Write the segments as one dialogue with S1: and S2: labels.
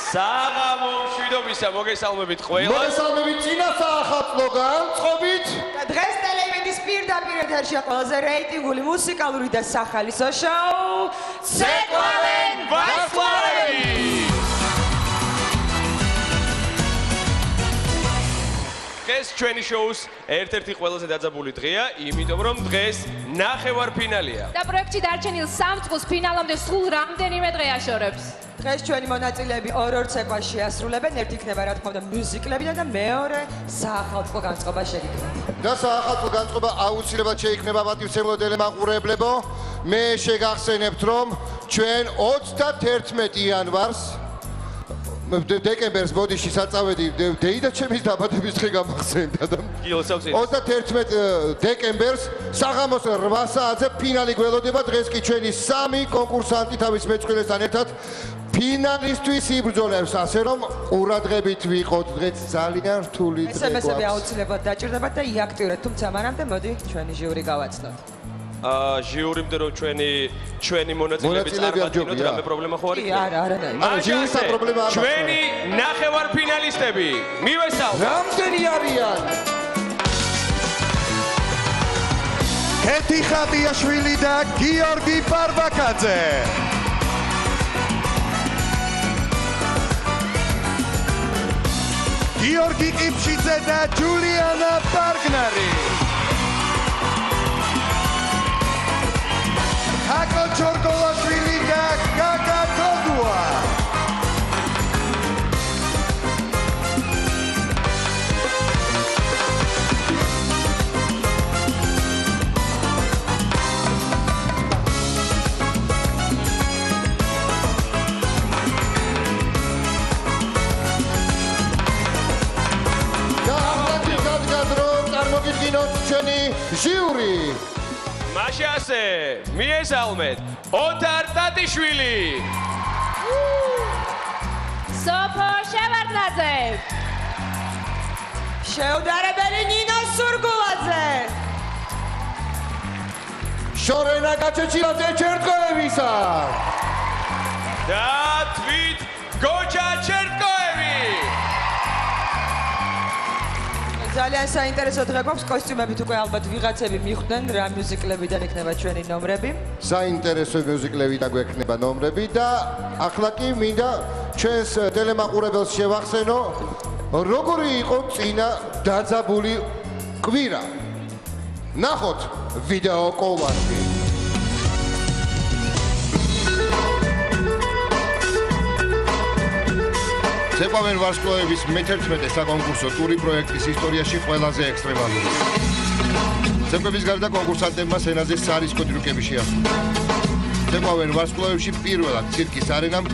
S1: საღამო მშვიდობისა მოგესალმებით ყველას.
S2: მოგესალმებით წინა საახალწლო განწყობით.
S3: დღეს ტელევიზიის პირდაპირ ეთერში ყველაზე რეიტინგული მუსიკალური და სახალისო შოუ
S1: ცეკვავენ ვარსკვლავები. დღეს ჩვენი შოუს ერთ-ერთი ყველაზე დაძაბული დღეა, იმიტომ რომ დღეს ნახევარფინალია.
S4: და პროექტში დარჩენილ 3 წუთს ფინალამდე სულ რამდენიმე დღე აშორებს.
S3: დღეს ჩვენი მონაწილეები ორ ცეკვას შეასრულებენ, ერთი იქნება რა თქმა უნდა მუსიკლებიდან და მეორე საახალწლო განწყობა შეიქმნა.
S2: და საახალწლო განწყობა აუცილებლად შეიქმნება პატივცემულო ტელემაყურებლებო. მე შეგახსენებთ რომ ჩვენ 31 იანვარს დეკემბერს ბოდიში საწავედი დეიდა ჩემის დაბადების დღე გამახსენდა და 31 დეკემბერს საღამოს 8 საათზე ფინალი გველოდება. დღეს კი ჩვენი 3 კონკურსანტი თავის მეწყვილესთან ერთად ფინალისტვის იბრძოლებს, ასე რომ ყურადღებით ვიყოთ. დღეს ძალიან რთული დღე გვაქვს.
S3: SMS-ები აუცილებლად დაჭირდებათ და იაქტიურეთ, თუმცა მანამდე მოდი ჩვენი ჟიური გავაცნოთ.
S1: ჟიურიმდე რომ ჩვენი მონაწილეები წარმატებულად რამე პრობლემა ხო არის?
S3: კი, არა.
S2: ჟიურისა პრობლემა არ მაქვს.
S1: ჩვენი ნახევარფინალისტები მივესალმოთ.
S2: რამდენი არიან?
S5: კეთი ხატიაშვილი და გიორგი ბარბაკაძე. გიორგი ყიფშიძე და ჯულიანა ბარგნარი. აკო ჩორკოლაშვილი და გაგა თოდუა.
S2: და ახლა გადაგდრო წარმოგიდგინოთ ჩვენი ჟიური.
S1: მაშინ ასე მიესალმეთ ოთარ ტატიშვილი.
S4: სოფო შევარდნაძე.
S3: შეუდარებელი ნინო სურგულაძე.
S2: შორენა გაჩეჩილაძე ჩერტკოევისა.
S1: და თვით გოჯა ჩერტკოევი.
S3: ძალიან საინტერესო დღე გვაქვს, კოსტიუმებით უკვე ალბათ ვიღაცები მიხვდნენ რა მუსიკლებიდან იქნება ჩვენი ნომრები.
S2: საინტერესო მუსიკლებიდან გვექნება ნომრები და ახლა კი მინდა ჩვენს ტელემაყურებელს შევახსენო როგორი იყო წინა დაძაბული კვირა. ნახოთ ვიდეო კოლაჟი. ცეკვავენ ვარსკვლავების მე-11 საკონკურსო ტური პროექტის ისტორიაში ყველაზე ექსტრემალური. ცეკვების გარდა კონკურსანტებმა სცენაზე სარისკო ტრიუკები შეასრულეს. ცეკვავენ ვარსკვლავებში პირველად ცირკის არენამ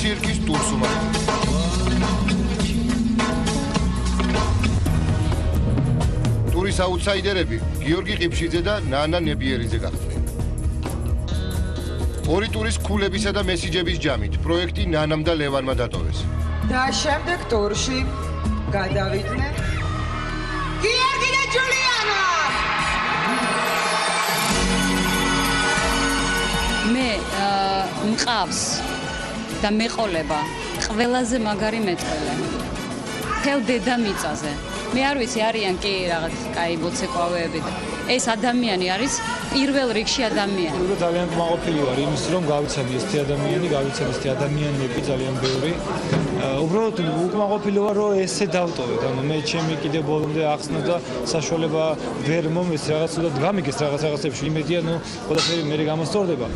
S2: ცირკის ტურს უმართლეს. ტურის აუთსაიდერები გიორგი ყიფშიძე და ნანა ნებიერიძე გახდნენ. ორი ტურის ქულებისა და მესიჯების ჯამით პროექტი ნანამ და ლევანმა დატოვეს.
S3: და შემდეგ ტურში გადავიდნენ გიორგი და ჯულიანა.
S6: მე მყავს და მეყოლება ყველაზე მაგარი მეტყველე. თელ დედამიწაზე. მე არ ვიცი არიან კი რაღაც კაი მოცეკვავეები და ეს ადამიანი არის პირველ რიგში ადამიანი.
S7: უფრო ძალიან კმაყოფილი ვარ იმის რომ გავიცანი ესეთი ადამიანი, გავიცანი ესეთი ადამიანები ძალიან ბევრი. უბრალოდ უკმაყოფილი ვარ რომ ესე დავტოვეთ. ანუ მე ჩემი კიდე ბოლომდე ახსნა და საშუალება ვერ მომეს რაღაც უდად გამიგეს რაღაცებში. იმედია ნუ ყველაფერი მე გამოსწორდება.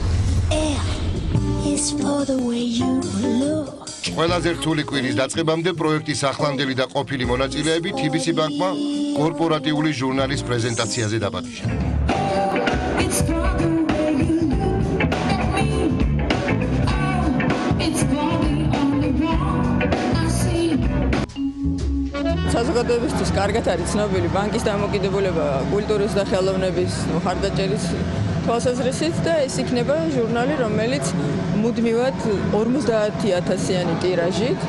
S2: ყველაზე რთული კვირის დაწყებამდე პროექტის ახლანდელი და ყოფილი მონაწილეები TBC ბანკმა კორპორატიული ჟურნალის პრეზენტაციაზე დაპატიჟა.
S8: საზოგადოებისთვის კარგად არის ცნობილი ბანკის დამოკიდებულება კულტურის და ხელოვნების მხარდაჭერის თვალსაზრისით და ეს იქნება ჟურნალი, რომელიც მუდმივად 50,000-იანი ტირაჟით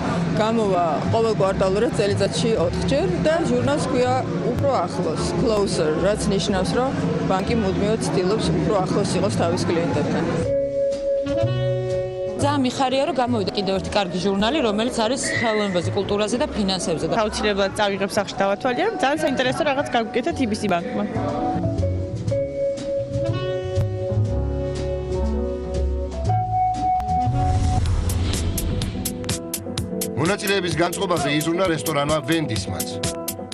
S8: გამოვა ყოველ კვარტალურად წელიწადში 4-ჯერ და ჟურნალს ქვია უფრო ახლოს, closer, რაც ნიშნავს, რომ ბანკი მუდმივად ცდილობს უფრო ახლოს იყოს თავის კლიენტებთან.
S6: ძალიან მიხარია რომ გამოვიდა კიდევ ერთი კარგი ჟურნალი რომელიც არის ხელოვნებაზე, კულტურაზე და ფინანსებზე და
S8: აუცილებლად წავიღებ სახში დავათვალიერებ. ძალიან საინტერესო რაღაც გავუკეთეთ TBC ბანკმა.
S2: მონაწილეების განწყობაზე იზრუნა რესტორანმა ვენდისმაც.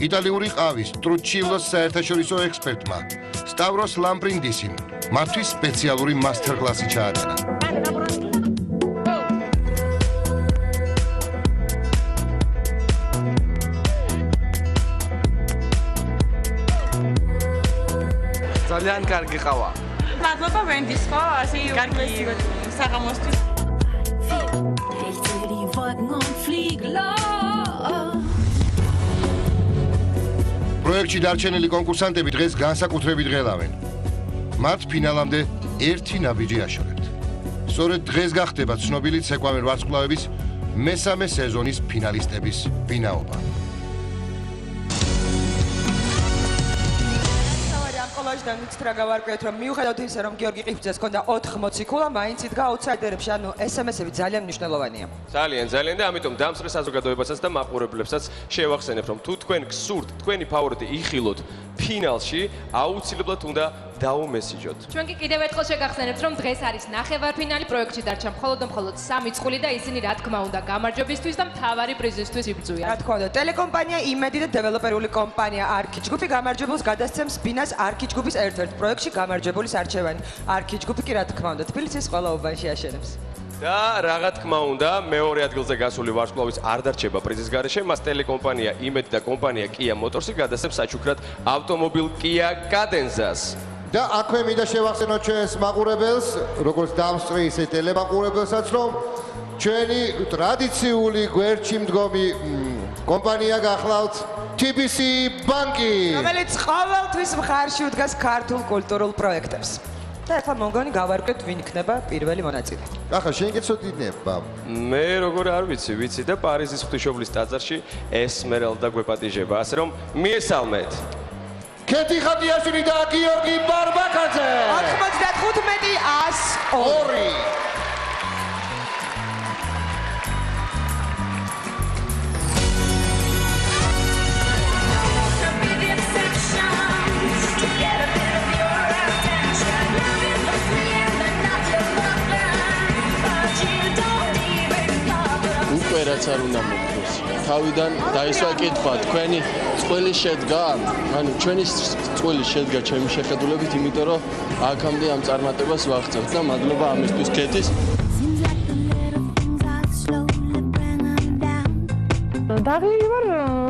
S2: იტალიური ყავის ტრუჩილოს საერთაშორისო ექსპერტმა სტავროს ლამპრინდისიმ მათთვის სპეციალური მასტერ-კლასი ჩაატარა.
S1: ძალიან კარგი ყავა.
S8: მადლობა ვენდის ხო, ასე კარგი საღამოსთვის.
S2: პროექტში დარჩენილი კონკურსანტები დღეს განსაკუთრებით ღელავენ. მათ ფინალამდე ერთი ნაბიჯი აშორებთ. სწორედ დღეს გახდება ცნობილი ცეკვავენ ვარსკვლავების მესამე სეზონის ფინალისტების ვინაობა.
S3: კოლაჟიდან ვიცით რა გავარკვიეთ, რომ მიუხედავად იმისა, რომ გიორგი ყიფძეს ჰქონდა 80 ქულა, მაინც იდგა აუთსაიდერებში, ანუ SMS-ები ძალიან მნიშვნელოვანია.
S1: ძალიან და ამიტომ დამსწრე საზოგადოებასაც და მაყურებლებსაც შევახსენებ, რომ თუ თქვენ გსურთ თქვენი ფავორიტი იხილოთ ფინალში, აუცილებლად უნდა დაუმესიჯოთ.
S4: ჩვენ კი კიდევ ერთხელ შეგახსენებთ, რომ დღეს არის ნახევარფინალი, პროექტში დარჩა მხოლოდ 3 წყული და ისინი რა თქმა უნდა გამარჯვებისთვის და მთავარი პრიზისთვის იბრძვიან.
S3: რა თქმა უნდა, ტელეკომპანია იმედი და დეველოპერული კომპანია Arki ჯგუფი გამარჯვებულს გადასცემს ბინას Arki ჯგუფის ერთ-ერთ პროექტში გამარჯვებულის არჩევანი. Arki ჯგუფი კი რა თქმა უნდა თბილისის ყველა უბანში აშენებს.
S1: და რა თქმა უნდა, მეორე ადგილზე გასული ვარსკვლავის არ დარჩება პრიზის გარეშე, მას ტელეკომპანია იმედი და კომპანია Kia Motors-ი გადასცემს საჩუქრად ავტომობილ Kia Cadenza-ს.
S2: და აქვე მინდა შევახსენოთ ჩვენს მაყურებელს, როგორც დამსწრე ისე ტელემაყურებელსაც, რომ ჩვენი ტრადიციული გვერდში მდგომი კომპანია გახლავთ TBC ბანკი,
S3: რომელიც ყოველთვის მხარში უდგას ქართულ კულტურულ პროექტებს. და ახლა მოგონი გავარკვევთ ვინ იქნება პირველი მონაწილე.
S2: ახლა შენ გეცოდინება.
S1: მე როგორ არ ვიცი და პარიზის ღვთისმშობლის ტაძარში ესმერალდა გვეპატიჟება, ასე რომ მიესალმეთ.
S2: ქეთი ხატიაშვილი და გიორგი ბარბაკაძე.
S3: 95-102.
S9: უკვე რაც არ უნდა მოხდეს. თავიდან დაისვა კითხვა, თქვენი წყვილი შედგა, ანუ ჩვენი წყვილი შედგა ჩემი შეხედულებით, იმიტომ რომ აქამდე ამ წარმატებას ვაღწევთ და მადლობა ამისთვის ქეთის.
S8: დაღლილი ვარ,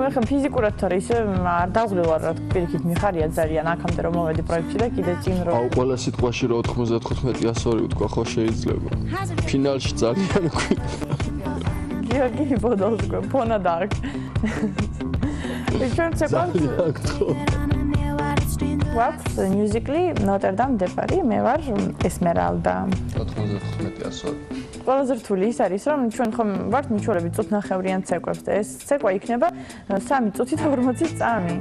S8: ახლა ფიზიკურად თორე ისე არ დაღლილი ვარ, რა პირიქით მიხარია ძალიან აქამდე რომ მოვედი პროექტში და კიდე წინ რომ
S9: აუ ყველა სიტყვაში რომ 95-102 ვთქვა, ხო შეიძლება. ფინალში ძალიან უკვე
S8: გიორგი ბოდოს ფონა დარგ. ჩვენ ცეკვავთ ვაქვს მუსიკალი ნოტერდამ დე პარი, მე ვარ ესმერალდა.
S9: 95-102.
S8: ყველაზე რთული ის არის, რომ ჩვენ ხომ ვართ მიჩვენები წუთნახევრიან ცეკვებს და ეს ცეკვა იქნება 3 წუთი და 40 წამი.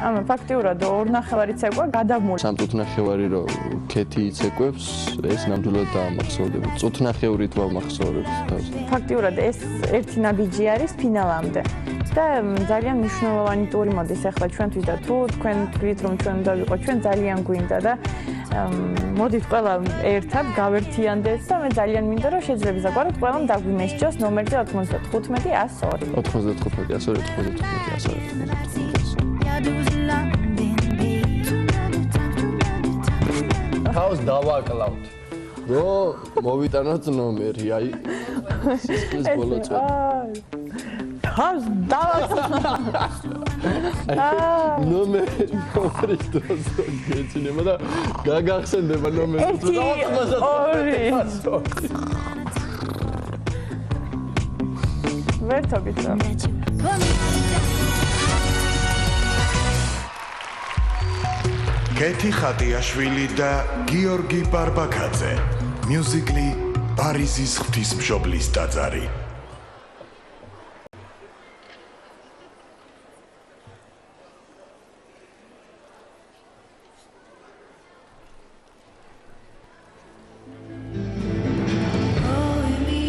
S8: ანუ ფაქტიურად 2.5 ცეკვა გადამული.
S9: 3 წუთნახევარი რომ ქეთი იცეკვებს, ეს ნამდვილად დაამახსოვრდები. წუთნახევრით ვამახსოვრებს თავს.
S8: ფაქტიურად ეს ერთი ნაბიჯი არის ფინალამდე. და ძალიან მნიშვნელოვანი ტური მოდის ახლა ჩვენთვის და თუ თქვენ თქვით რომ ჩვენ უნდა ვიყოთ, ჩვენ ძალიან გვინდა და მოდით ყველა ერთად გავერთიანდეთ და მე ძალიან მინდა რომ შეძლებს დაგვაროთ ყველამ დაგვიმესჯოს ნომერზე 95-102.
S9: 95-102. თავს დავაკლავთ. რო მოვიტანოთ ნომერი, აი სისხლის ბოლო წელი.
S8: თავს დავაკლავთ.
S9: ნომერი დროს გეცინება და გაგახსენდება ნომერი.
S8: ვერთობით რა.
S5: ქეთი ხატიაშვილი და გიორგი ბარბაკაძე. მიუზიკლი პარიზის ღვთისმშობლის ტაძარი.
S10: Oh, in the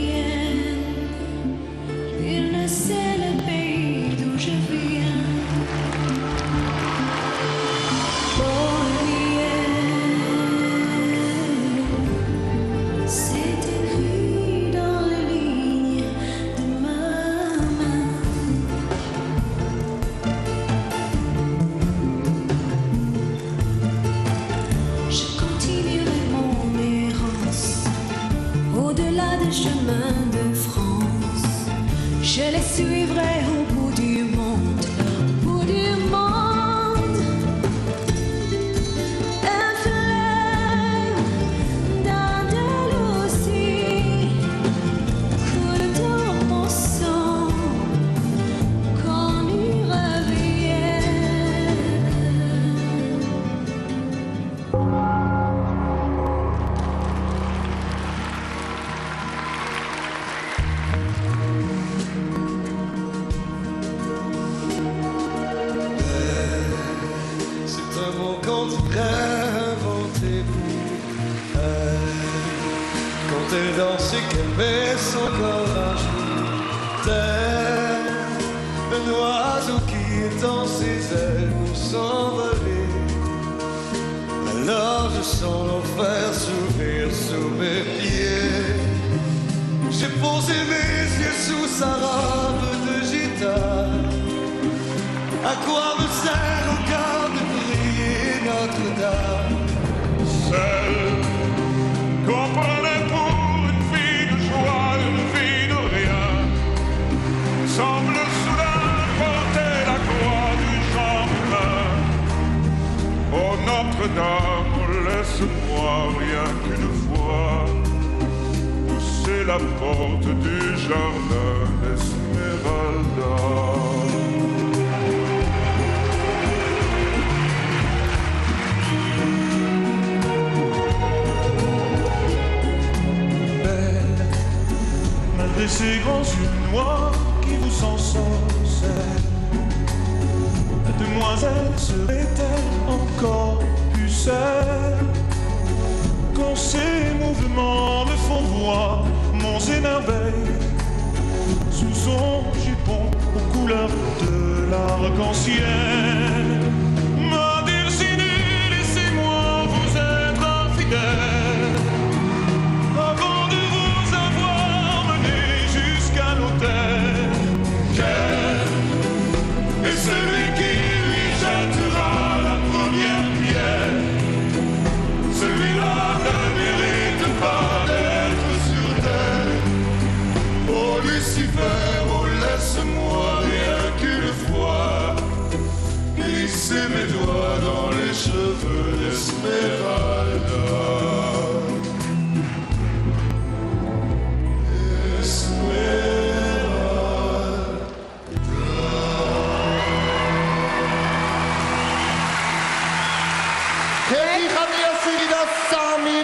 S10: Je les suivrai au bout du monde, au bout du monde. Un fleuve d'Andalousie coule dans mon sang qu'on y revienne.
S11: C'est un mot qu'on dirait inventé pour elle. Quand elle danse et qu'elle met son corps à genoux, tel un oiseau qui étend ses ailes pour s'envoler. Alors je sens l'enfer s'ouvrir sous mes pieds. J'ai posé mes yeux sous sa robe de gitane. À quoi me sert encore de prier Notre-Dame?
S12: Seule, qu'on prenait pour une fille de joie, une fille de rien, semble soudain porter la croix du genre humain. Oh Notre-Dame, laisse-moi rien qu'une fois pousser la porte du jardin d'Esmeralda. Malgré ces grands yeux noirs qui vous ensorcellent, la demoiselle serait-elle encore pucelle? Quand ces mouvements me font voir mon émerveil sous son jupon aux couleurs de l'arc-en-ciel. Ma Virginie, laissez-moi vous être infidèle avant de vous avoir mené jusqu'à l'autel. Quel est celui qui lui jettera la première pierre? Celui-là ne mérite pas d'être sur terre. Oh Lucifer, oh laisse-moi rien qu'une fois glisser mes doigts dans les cheveux d'Esmeralda.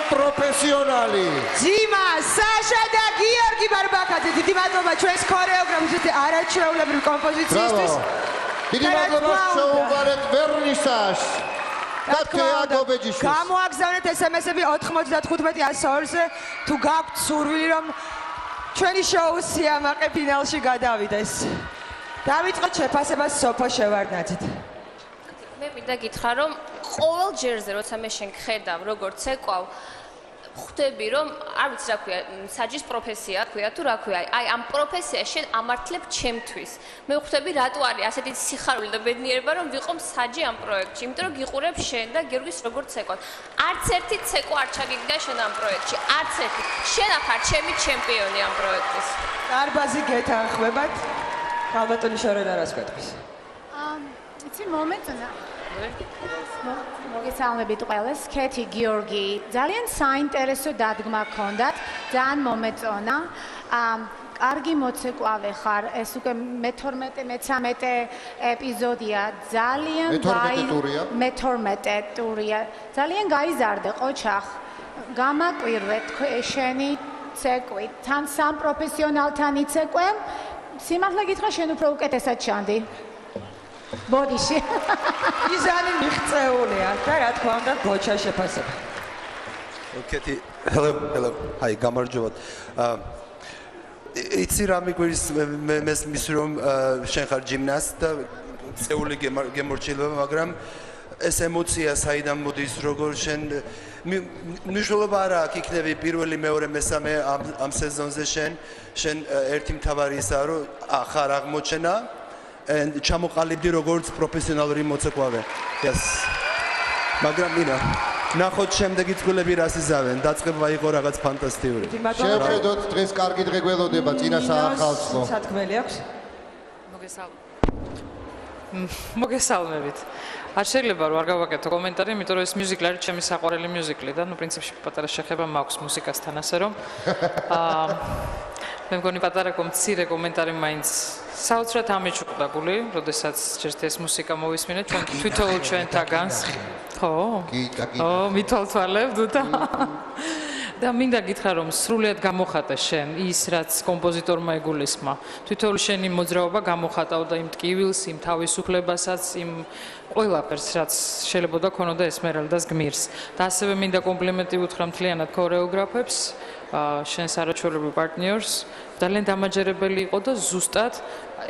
S2: პროფესიონალი
S3: ძიმა საშა და გიორგი ბარბაკაძე დიდი მადლობა ჩვენს ქორეოგრაფერს არაჩვეულებრივ კომპოზიციისთვის.
S2: დიდი მადლობა შეუვარეთ ვერნისაჟს და თეატრო ბეჯიშვილს.
S3: გამოაგზავნეთ SMS-ები 95-102-ზე თუ გაქვთ სურვილი რომ ჩვენი შოუს სიამაყე ფინალში გადავიდეს. დავიწყოთ შეფასებას სოფო შევარდნაძით.
S13: მე მინდა გითხრა რომ ყოველ ჯერზე როცა მე შენ ხედავ როგორც ეკვალ ხვდები რომ არ ვიცი რა ქვია საჯის პროფესია ქვია თუ რა ქვია აი ამ პროფესიაში შენ ამართლებ ჩემთვის მე ხვდები რატო არის ასეთი სიხარული და ბედნიერება რომ ვიყო საჯი ამ პროექტში იმიტომ რომ გიყურებ შენ და გიორგის როგორც ეკვალ არც ერთი ცეკვა არ ჩაგიგდა შენ ამ პროექტში არც ერთი შენ ახარ ჩემი ჩემპიონი ამ პროექტის
S3: დარბაზი გეთანხმებათ ქალბატონი შორენა რას გვეტყვის
S14: იცი მომენტია მოგესალმებით ყველას, ქეთი გიორგი, ძალიან საინტერესო დადგმა გქონდათ, ძალიან მომეწონა. კარგი მოცეკვავე ხარ, ეს უკვე მე-12 ეპიზოდია, ძალიან მე-12 ტურია. ძალიან გაიზარდე ყოჩახ. გამაკვირვე შენი ცეკვით, თან სამ პროფესიონალთან იცეკვე. სიმართლე გითხრა, შენ უფრო უკეთესად ჩანდი. ბოდიში.
S3: იზანი მიღწეულია და რა თქმა უნდა გოჩა შეფასება.
S15: Okay, hello. Hi, გამარჯობათ. იცი რა მიგვირის მის რომ შენ ხარ ჯიმნასტ და წეული გემორჩილება, მაგრამ ეს ემოცია საიდან მოდის, როგორ შენ მნიშვნელობა არ აქვს იქნები პირველი, მეორე, მესამე ამ სეზონზე შენ ერთი მთავარი ისაა, რომ ხარ აღმოჩენა ჩამოყალიბდი როგორც პროფესიონალური მოცეკვავე. Yes. მაგრამ მინა ნახოთ შემდეგი წყვილები რას იზავენ. დაწყება იყო რაღაც ფანტასტიკური.
S2: შევხედოთ დღეს კარგი დღე გველოდება წინა საახალწლო.
S3: სათქმელი აქვს?
S16: მოგესალმებით. არ შეიძლება რომ არ გავაკეთო კომენტარი, იმიტომ რომ ეს მიუზიკლი არის ჩემი საყვარელი მიუზიკლი და ნუ პრინციპში პატარა შეხება მაქვს მუსიკასთან, ასე რომ მე მგონი პატარა მცირე კომენტარი მაინც საოცრად ამეჩუქდა გული, როდესაც ჯერთ ეს მუსიკა მოვისმინეთ ჩვენ თვითონ ჩვენთაგანს. ხო? ო, მithვალთვალებთ და და მინდა გითხრა რომ სრულიად გამოხატე შენ ის რაც კომპოზიტორმა ეგულისმა. თვითონ შენი მოძრაობა გამოხატავდა იმ ტკივილს, იმ თავისუფლებასაც, იმ ყველაფერს რაც შეიძლება და ქონოდა ესმერალდას გმირს. და ასევე მინდა კომპლიმენტი უთხრა მთლიანად ქორეოგრაფებს, შენს არაჩვეულებრივ პარტნიორს. ძალიან დამაჯერებელი იყო და ზუსტად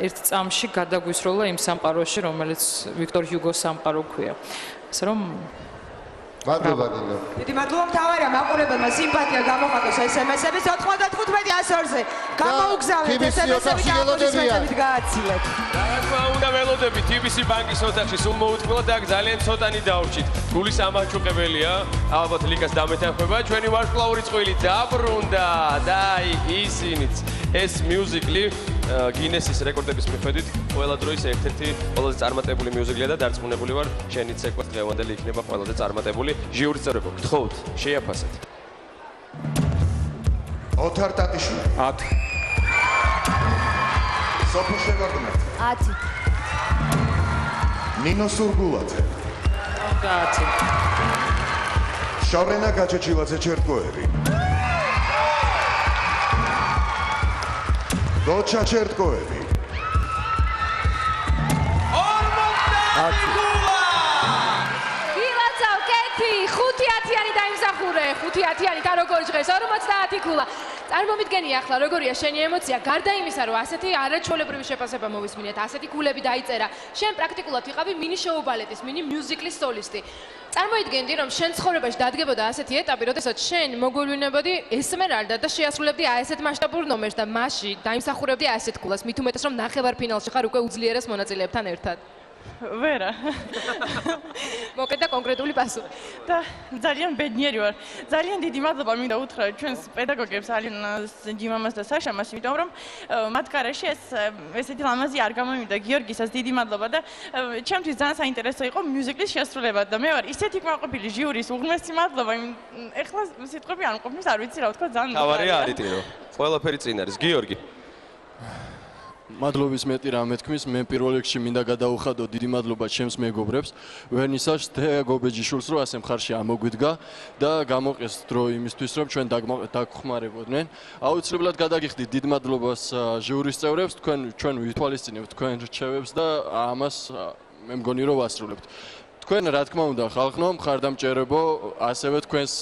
S16: ერთ წამში გადაგვისროლა იმ სამყაროში, რომელიც ვიქტორ ჰიუგოს სამყარო ქვია. ასე რომ
S2: მადლობა დინო.
S3: დიდი მადლობა მთავარია მაყურებელმა სიმპათია გამოხატოს SMS-ების 95-100-ზე. გამოუგზავნეთ SMS-ები და აპლოდისმენტებით გააცილეთ.
S1: რა თქმა უნდა ველოდებით TBC ბანკის ოთახში სულ მოუთმილოთ და ძალიან ცოტანი დავრჩით. გულის ამაჩუყებელია. ალბათ ლიკას დამეთანხმება ჩვენი ვარსკვლავური წყვილი დაბრუნდა და ისინიც ეს მიუზიკლი გინესის რეკორდების მიხედვით ყველა დროის ერთ-ერთი ყველაზე წარმატებული მიუზიკლია და დარწმუნებული ვარ შენი ცეკვა დღევანდელი იქნება ყველაზე წარმატებული. ჟიურის წევრებო, გთხოვთ, შეაფასეთ.
S5: ოთარ ტატიშვილი
S17: 10.
S5: სოფო შევარდნათ
S14: 10.
S5: ნინო სურგულაძე
S16: 10.
S5: შავრენა გაჩეჩილაძე ჩერტკოევი დოჩა ჩერტკოევი
S4: 5-10-იანი დაიმსახურე, 5-10-იანი და როგორ ჟღერს 50 ქულა. წარმომიდგენი ახლა როგორია შენი ემოცია გარდა იმისა რომ ასეთი არაჩვეულებრივი შეფასება მოვისმინეთ, ასეთი ქულები დაიწერა. შენ პრაქტიკულად ვიყავი მინი შოუ ბალეტის, მინი მიუზიკლის სოლისტი. წარმოიდგენდი რომ შენ ცხოვრებაში დადგებოდა ასეთი ეტაპი, როდესაც შენ მოგვივლინებოდი ესმერალდა და შეასრულებდი ასეთ მასშტაბურ ნომერს და მასში დაიმსახურებდი ასეთ ქულას, მით უმეტეს რომ ნახევარფინალში ხარ უკვე უძლიერეს მონაწილეებთან ერთად.
S18: ვერა.
S4: მოკედა კონკრეტული პასუხი.
S18: და ძალიან ბედნიერი ვარ. ძალიან დიდი მადლობა მინდა უთხრა ჩვენს პედაგოგებს ალინას, ჯიმამას და საშამას, იმიტომ რომ მათ გარშე ესეთი ლამაზი არ გამომივიდა. გიორგისაც დიდი მადლობა და ჩემთვის ძალიან საინტერესო იყო მიუზიკლის შესრულება და მე ვარ ისეთი კმაყოფილი ჟიურის უღმესი მადლობა. ეხლა სიტყვები არ მყოფნის, არ ვიცი რა ვთქვა, ძალიან
S1: თავარია არიტირო. ყველაფერი წინ არის. გიორგი
S9: მადლობის მეტი რა მეთქმის, მე პირველ რიგში მინდა გადაუხადო დიდი მადლობა ჩემს მეგობრებს, ვერნისაჟ გობეჯიშვილს, რომ ასე მხარში ამოგვიდგა და გამოყეს დრო იმისთვის, რომ ჩვენ დაგხმარებოდნენ. აუცილებლად გადაგიხდით დიდ მადლობას ჟიურის წევრებს, ჩვენ ვითვალისწინებთ თქვენ რჩევებს და ამას მე მგონი რომ ვასრულებთ. თქვენ რა თქმა უნდა ხალხო, მხარდამჭერებო, ასევე თქვენს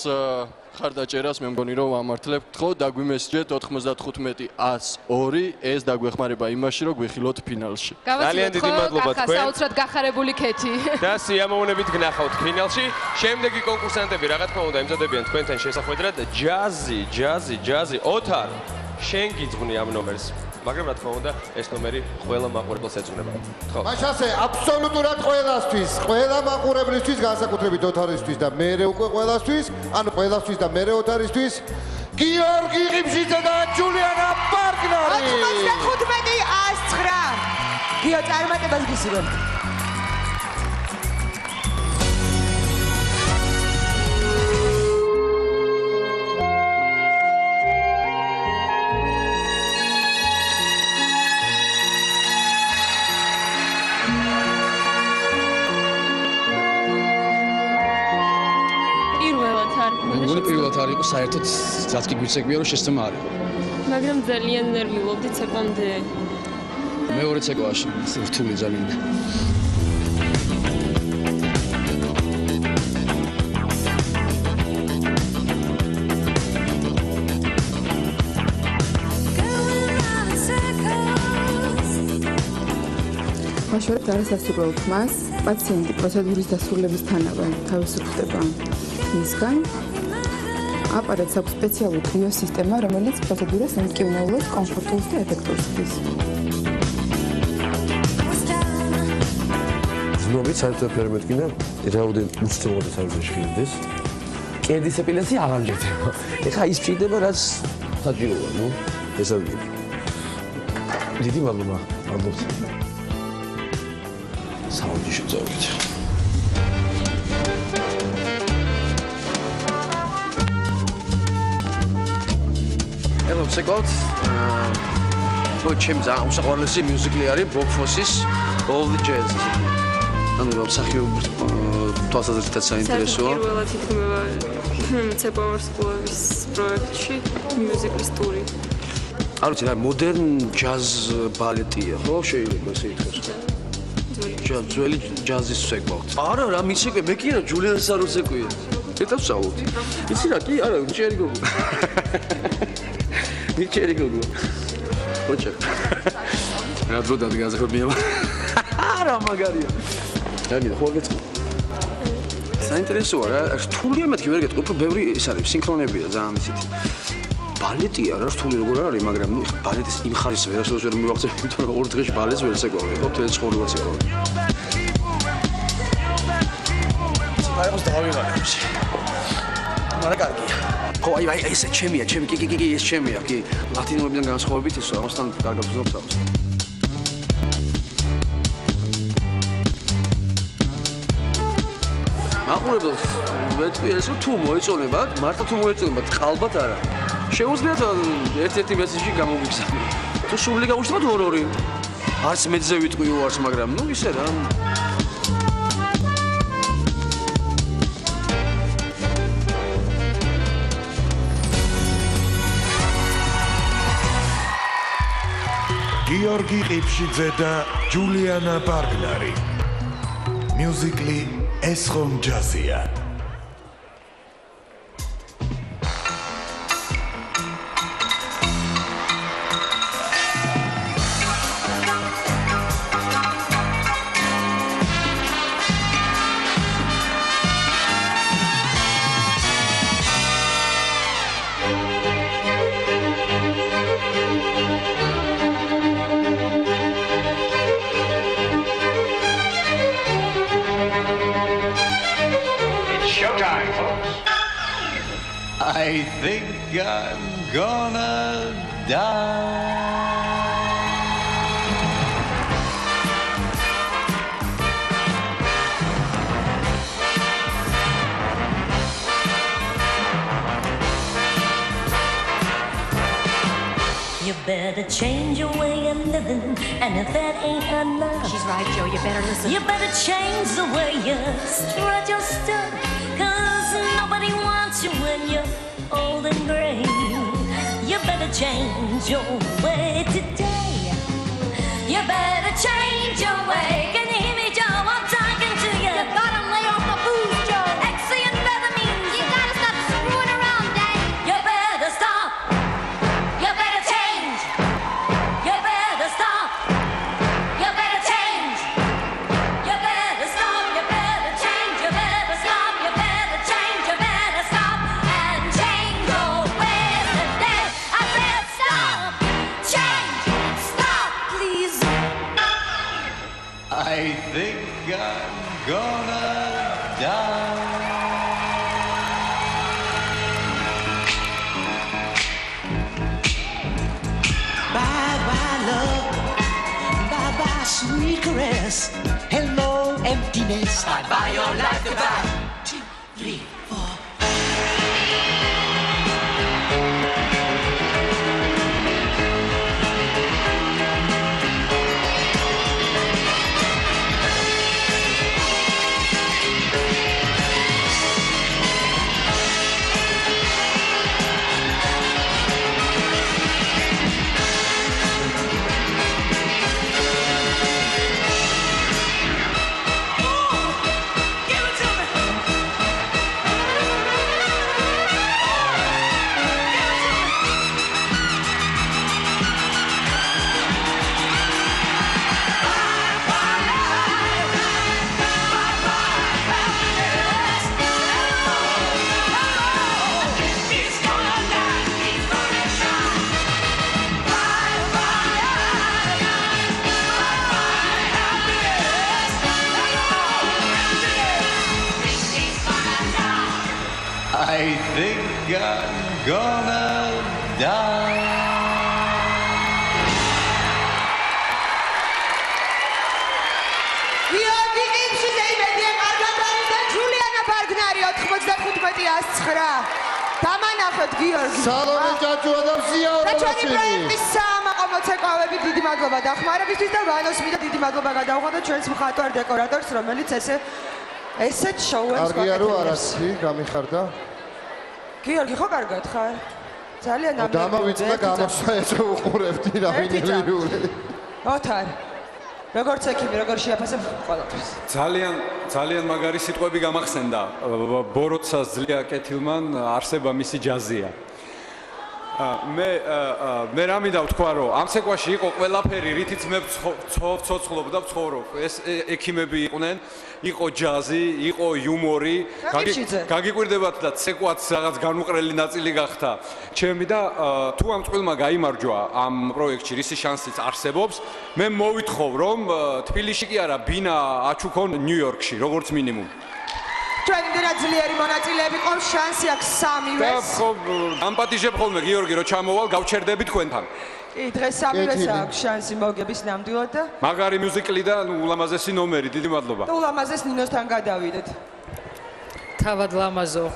S9: ხარდაჭერას მე მგონი რომ ვამართლებთ ხო დაგვიმესჯეთ 95-102 ეს დაგვეხმარება იმაში რომ გვიხილოთ ფინალში.
S1: ძალიან დიდი მადლობა თქვენ.
S4: საოცრად გახარებული ქეთი.
S1: და სიამოვნებით გნახავთ ფინალში. შემდეგი კონკურსანტები რა თქმა უნდა ემზადებიან თქვენთან შესახვედრად ჯაზი. ოთარ, შენ გიძღვნი ამ ნომერს. მაგრამ რა თქმა უნდა ეს ნომერი ყველა მაყურებელს ეძღვნება. ხო.
S2: მაშასე აბსოლუტურად ყველასთვის, ყველა მაყურებლისთვის, განსაკუთრებით ოთარისთვის და მერე უკვე ყველასთვის, ანუ ყველასთვის და მერე ოთარისთვის, გიორგი ყიფშიძე და ჯულიანა პარკნარი.
S3: 95-109. გიო წარმატებას გისურვებთ.
S17: პირველად არ იყო საერთოდ რაც კი გვიცეკვია რომ შესწმა არ იყო.
S19: მაგრამ ძალიან ნერვიულობდი ცეკვამდე.
S17: მეორე ცეკვაში რთული ძალიან.
S20: ბავშვებს არასასურველთ მას პაციენტი პროცედურის დასრულებისთანავე თავისუფლდება მისგან. აპარატს აქვს სპეციალური კრიო სისტემა, რომელიც პროცედურას ემტკივნეულებს კომფორტულს და ეფექტურს.
S21: ზნობით საერთოდ ვერ მეტკინა, რაოდენ უცდელობად არის შეხედეს.
S17: კერდის ეპილაცია არ ამჯერდება. ეხლა ის ჭირდება რაც საჭიროა, ნუ ეს არის. დიდი მადლობა, ალბათ. საუჯიში წავიდეთ. Hello, Segot. ჩემი ძალიან უსაყვარლესი მიუზიკლი არის Bob Fosse-ის All the Jazz. ანუ მსახიობ თვალსაზრისითაც საინტერესოა.
S19: პირველად ითქმება ცეკვავარსკვლავის პროექტში მიუზიკლის ტური.
S17: არ ვიცი რა მოდერნ ჯაზ ბალეტია, ხო შეიძლება ესე ითქვას. ძველი ჯაზის ვსეკვავთ. არა რა მიცეკვე მე კი არა ჯულიან საროს ეკვია. ერთად ვსაუბრობთ. იცი რა კი არა ნიჭიერი გოგო. ნიჭიერი გოგო. ოჩა. რა დრო დადგაზე ხო მიევა. არა მაგარია. რაგი ხო გეწყო. საინტერესოა რა რთულია მეთქი ვერ გეტყვი უფრო ბევრი ის არის სინქრონებია ძალიან ისეთი. ბალეტია რა რთული როგორ არის მაგრამ ნუ ბალეტის იმ ხარის ვერასოდეს ვერ მივახცევ იმიტომ რომ 2 დღეში ბალეტს ვერ ცეკვავე ხო თელ ცხოვრებას ეკავე. აი ხო დავიღალე ამში. მაგრამ კარგია. ხო აი ესე ჩემია ჩემი კი ეს ჩემია კი ლათინურებიდან განსხვავებით ის ამასთან კარგად ვზნობ თავს. მაყურებელს ვეთქვი ეს თუ მოეწონებათ მარტო თუ მოეწონებათ ხალბათ არა შეუძლიათ ერთ-ერთი მესიჯი გამოგიგზავნო თუ სული გაუშვათ ორ-ორი არც მეძზე ვიტყვიო არც მაგრამ ნუ ისე რა
S5: გიორგი ყიფშიძე და ჯულიანა ბარგნარი მიუზიკლი ეს ხომ ჯაზია
S11: I think I'm gonna die.
S10: You better change your way of living, and if that ain't enough, she's right, Joe. You better listen. You better change the way you strut your stuff, 'cause nobody wants you when you're old and gray. You better change your way today. You better change your way. Can you hear me, Joe? I'm talking to you. You gotta lay off the booze, Joe. Ecstasy and amphetamines. You gotta stop screwing around, Dad. You better stop. You better change. You better stop. You better change. You better stop. You better change. You better stop. You better change. You better stop and change your ways today. I said stop. Change. Stop, please.
S11: I think I'm gonna die.
S10: Bye bye love, bye bye sweet caress. Hello emptiness. Bye bye your life goodbye. 2, 3, 4. Give it to me.
S11: gonna die.
S3: გიორგი ყიფშიძე იმედია კარგად არის და ჯულიანა ბარგნარი 95-109. დამანახეთ გიორგი.
S2: სალომე ჭაჭუა და მზია ორალაშვილი.
S3: ჩვენი პროექტის საამაყო მოცეკვავები დიდი მადლობა დახმარებისთვის და ვანოს მინდა დიდი მადლობა გადავუხადოთ ჩვენს მხატვარ დეკორატორს, რომელიც ესეთ შოუებს
S2: კარგია რო არასი გამიხარდა.
S3: გიორგი ხო კარგად ხარ? ძალიან ამერკული.
S2: დამავიწყდა გამოსვლა ესე უყურებდი რა მინერალური.
S3: ოთარ. როგორც ექიმი, როგორ შეაფასებ ყველაფერს?
S21: ძალიან მაგარი სიტყვები გამახსენდა. ბოროტსა ძლია კეთილმან არსება მისი ჯაზია. მე რა მინდა ვთქვა, რომ ამ ცეკვაში იყო ყველაფერი, რითიც მე ვცოცხლობ და ვცხოვრობ. ეს ექიმები იყვნენ, იყო ჯაზი, იყო იუმორი, გაგიკვირდებათ და ცეკვაც რაღაც განუყრელი ნაწილი გახდა ჩემი და თუ ამ წყვილმა გაიმარჯვა ამ პროექტში, რისი შანსიც არსებობს, მე მოვითხოვ, რომ თბილისში კი არა, ბინა აჩუქონ ნიუ-იორკში, როგორც მინიმუმ.
S3: ჩვენი ძლიერი მონაწილეები ყავს შანსი აქვს 3-ვეს.
S21: ამპატიჟებ ხოლმე გიორგი, რომ ჩამოვალ, გავჩერდები თქვენთან.
S3: კი, დღეს 3-ვეს აქვს შანსი მოგების ნამდვილად და
S21: მაგარი მიუზიკლი და ულამაზესი ნომერი, დიდი მადლობა.
S3: და ულამაზეს ნინოსთან გადავიდეთ.
S16: თავად ლამაზო.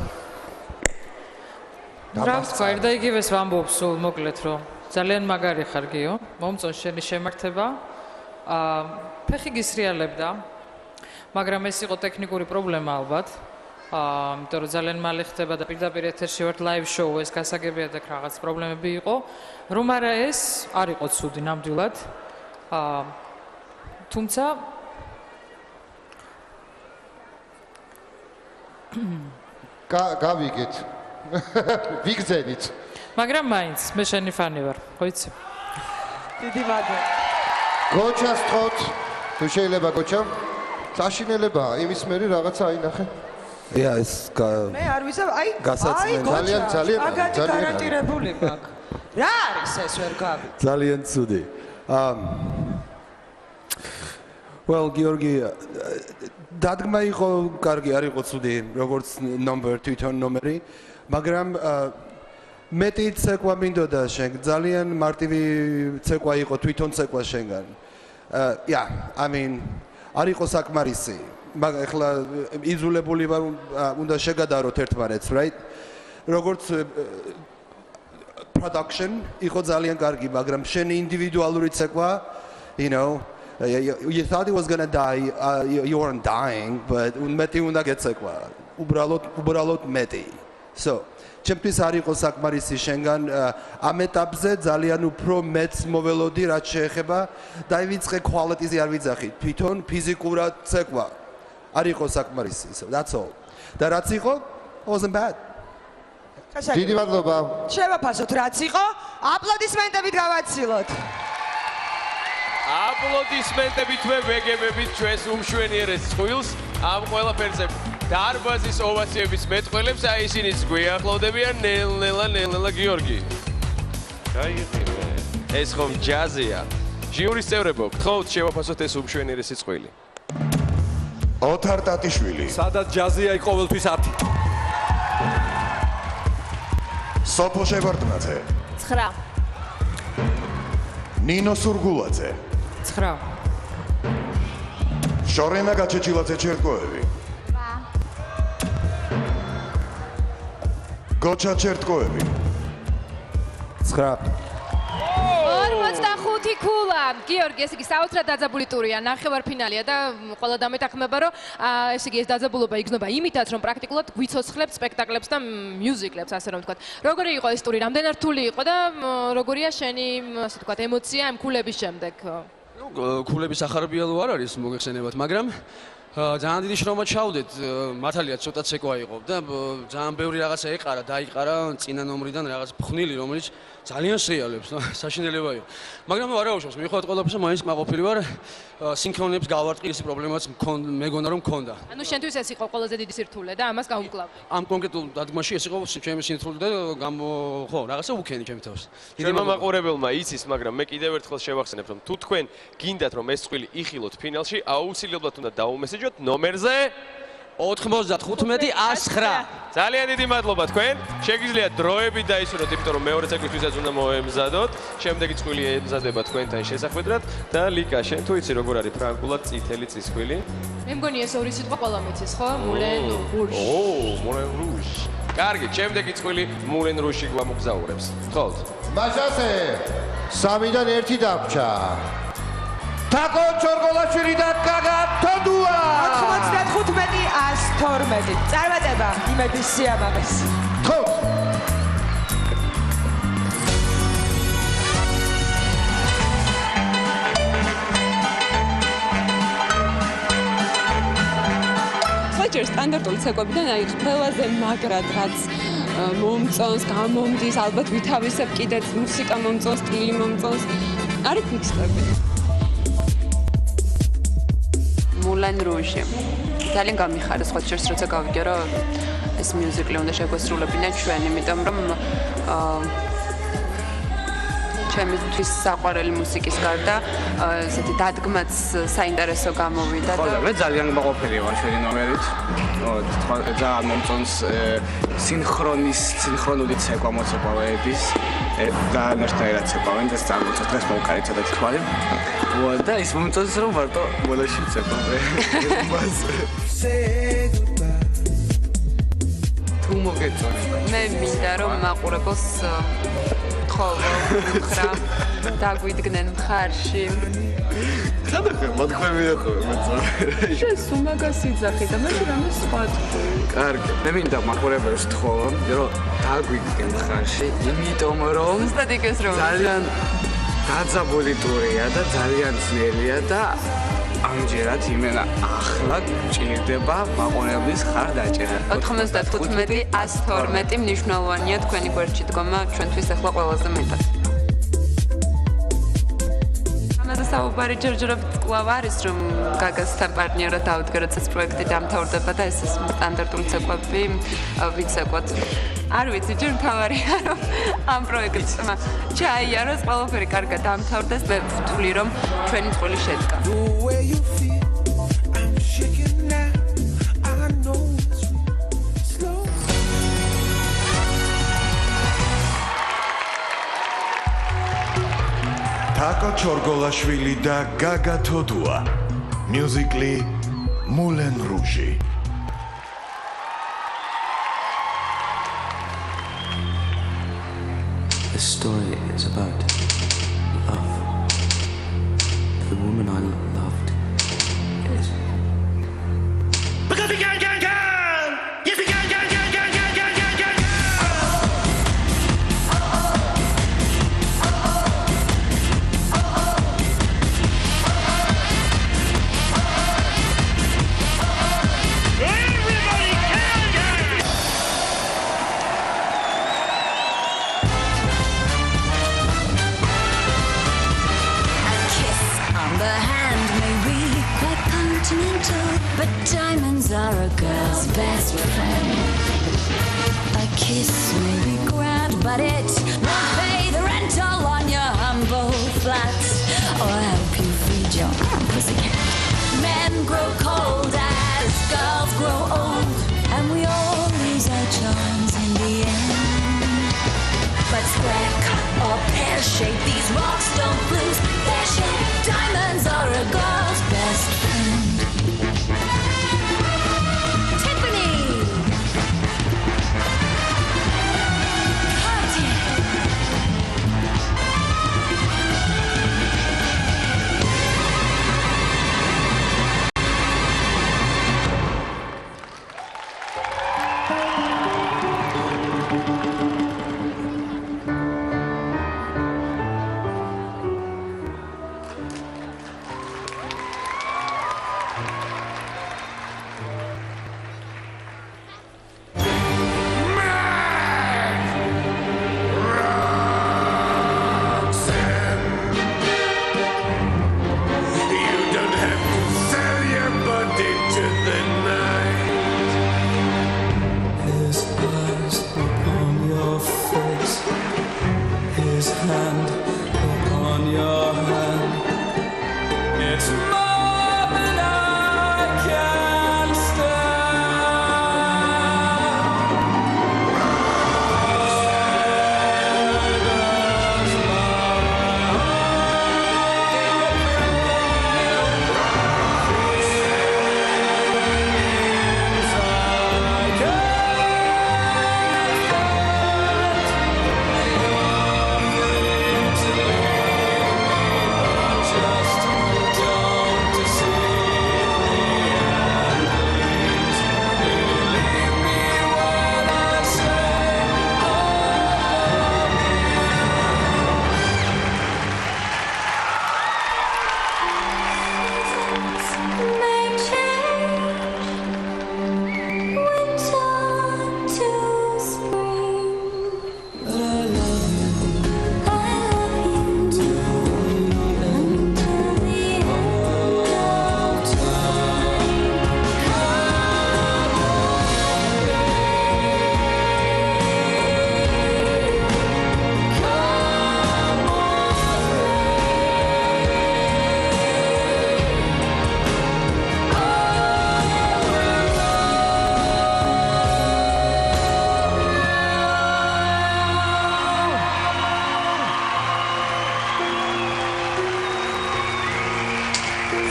S16: რა ვთქვა, ერთ და იგივეს ვამბობ სულ მოკლედ, რომ ძალიან მაგარი ხარ გიო, მომწონს შენი შემართება. ფეხი გისრიალებდა. მაგრამ ეს იყო ტექნიკური პრობლემა ალბათ. იმიტომ რომ ძალიან მალე ხდება და პირდაპირ ეთერში ვართ live show ეს გასაგებია და რაღაც პრობლემები იყო. რომ არა ეს არ იყო ცუდი ნამდვილად. თუმცა
S2: გავიგეთ. ვიგზენით.
S16: მაგრამ მაინც მე შენი ფანი ვარ, ხო იცი?
S3: დიდი მადლობა.
S2: გოჩას თხოვთ, თუ შეიძლება გოჩა? საშინელებაა, იმის მერე რაღაცა აინახე.
S15: ეს
S3: მე არ ვიცი, აი
S2: ძალიან
S3: აგად გარანტირებული მაქვს. რა არის ეს ვერ გავი?
S15: ძალიან ცუდი. Well, გიორგი, დადგმა იყო კარგი, არ იყო ცუდი, როგორც თვითონ ნომერი, მაგრამ მეტი ცეკვა მინდოდა შენ, ძალიან მარტივი ცეკვა იყო თვითონ ცეკვა შენგან. I mean, არ იყო საკმარისი. მაგრამ ახლა იზოლებული ვარ, უნდა შეგადაროთ ერთმანეთს, right? როგორც production იყო ძალიან კარგი, მაგრამ შენი ინდივიდუალური ცეკვა, you know, you thought he was going to die, you weren't dying, but მეტი უნდა გეცეკვა. უბრალოდ მეტი. So, ჩემთვის არ იყო საკმარისი შენგან ამ ეტაპზე ძალიან უფრო მეც მოველოდი რაც შეეხება დაივიწყე quality-ზე არ ვიძახი თვითონ ფიზიკურად ცეკვა არ იყო საკმარისი so that's all და რაც იყო wasn't bad
S2: დიდი მადლობა
S3: შევაფასოთ რაც იყო აპლოდისმენტებით გავაცილოთ
S1: აპლოდისმენტებით მე ვეგებებით ჩვენს უმშვენიერეს წყვილს ამ ყველაფერზე დარბაზის ოვაციების მეტყველებს აი ისინიც გვიახლოვდებიან ნელ-ნელა გიორგი. გაიგე. ეს ხომ ჯაზია. ჟიურის წევრებო, გთხოვთ შევაფასოთ ეს უმშვენიერესი წყვილი.
S5: ოთარ ტატიშვილი.
S21: სადაც ჯაზია იქ ყოველთვის 10.
S5: სოფო შევარდნაძე.
S13: 9.
S5: ნინო სურგულაძე.
S16: 9.
S5: შორენა გაჩეჩილაძე ჩერტკოევი. გოჩა ჩერტკოევი
S15: 9
S4: 45 ქულა გიორგი ეს იგი საოცრად დაძაბული ტურია ნახევარფინალია და ყველა დამეთანხმება რომ ეს იგი ეს დაძაბულობა იგრძნობა იმითაც რომ პრაქტიკულად გვიცოცხლებთ სპექტაკლებს და მიუზიკლებს ასე რომ ვთქვათ როგორი იყო ეს ტური რამდენად რთული იყო და როგორია შენი ასე ვთქვათ ემოცია ამ ქულების შემდეგ
S17: ქულების ახარბიალო არ არის მოგეხსენებათ მაგრამ ძალიან დიდი შრომა ჩავდეთ მართალია ცოტა ცეკვა იყო და ძალიან ბევრი რაღაცა ეყარა დაიყარა წინა ნომრიდან რაღაც ფხნილი რომელიც ძალიან შეიალებს საშინელება იყო მაგრამ ვარაუშავს მიხოთ ყველაფერს მაინც მაყოფილი ვარ სინქრონებს გავარტყი ეს პრობლემაც მეგონა რომ მქონდა
S4: ანუ შენთვის ეს იყო ყველაზე დიდი სირთულე და ამას გავუმკლავ
S17: ამ კონკრეტულ დადგმაში ეს იყო ჩემი სირთულე და ხო რაღაცა უკენი ჩემი თავს
S1: დიდი მაყურებელმა იცის მაგრამ მე კიდევ ერთხელ შევახსენებ რომ თუ თქვენ გინდათ რომ ეს წვილი იხილოთ ფინალში აუცილებლად უნდა დაუმესეჯოთ ნომერზე
S7: 95-109.
S1: ძალიან დიდი მადლობა თქვენ. შეგიძლიათ დროებით დაისურვოთ, იმიტომ რომ მეორე წეკვისთვისაც უნდა მოემზადოთ. შემდეგი წყვილი ემზადება თქვენთან შესახვედრად და ლიკა, შენ თუ იცი როგორ არის ფრანგულად წითელი წისქვილი?
S4: მე მგონი ეს ორი სიტყვა ყველა მეცეს, ხო? Moulin Rouge.
S1: Moulin Rouge. კარგი, შემდეგი წყვილი Moulin Rouge-ში გვამოგზაურებს. თხოვთ.
S2: მაშასე 3-დან 1 დაგვრჩა. თაკო ჩორგოლაშვილი და გაგა თოდუა
S3: 95-112 წარმატება იმედის სიამაყეს
S2: თხოვთ
S20: ხოჭერ სტანდარტული ცეკვებიდან აი ყველაზე მაგრად რაც მომწონს, გამომდის, ალბათ ვითავისებ კიდეც მუსიკა მომწონს, სტილი მომწონს, არის ფიქსტები.
S6: Moulin Rouge. ძალიან გამიხარეს ხოჭერს როცა გავიგე რომ ეს მიუზიკლი უნდა შეგვესრულებინა ჩვენ, იმიტომ რომ ჩემთვის საყვარელი მუსიკის გარდა ესეთი დადგმაც საინტერესო გამოვიდა და
S7: მე ძალიან გაყოფილი ვარ ჩვენი ნომერით. ძალიან მომწონს სინქრონული ცეკვა მოცეკვავეების და ერთად ცეკვავენ და წარმოწევს დღეს მოვკარით სადაც თვალი. და ის მომწონს რომ მარტო ბოლოში ცეკვავე. თუ მოგეწონი.
S6: მე მინდა რომ მაყურებელს ხოლო ხრა დაგვიდგნენ მხარში.
S9: ხადახე მოთქმები ახლა მეწონე.
S20: ეს უმაგასი ძახი და მე რამე სხვა თქვი.
S7: კარგი. მე მინდა მაყურებელს თხოვო, რომ დაგვიდგენ მხარში, იმიტომ რომ
S6: ზუსტად იქ ეს რომ
S7: ძალიან დაძაბული ტურია და ძალიან ძნელია და ამჯერად იმენა ახლა ჭირდება მაყურებლის ხარდაჭერა.
S6: 95-112 მნიშვნელოვანია თქვენი გვერდში დგომა ჩვენთვის ახლა ყველაზე მეტად. ამაზე საუბარი ჯერჯერობით კვლავ არის რომ გაგასთან პარტნიორად დავდგე, როდესაც პროექტი დამთავრდება და ეს სტანდარტული ცეკვები ვიცეკვოთ. არ ვიცი, ჯერ მთავარია რომ ამ პროექტმა ჩაიაროს, ყველაფერი კარგად დამთავრდეს, მე ვთვლი რომ ჩვენი წყვილი შედგა.
S5: თაკო ჩორგოლაშვილი და გაგა თოდუა მიუზიკლი Moulin Rouge.
S22: This story is about love. The woman I loved is.
S12: Because we can! Yes, we can!
S10: But diamonds are a girl's best friend. A kiss may be grand, but it won't pay the rental on your humble flat or help you feed your pussycat. Men grow cold as girls grow old, and we all lose our charms in the end. But square cut or pear shape, these rocks don't lose their shape. Diamonds are a girl's best friend.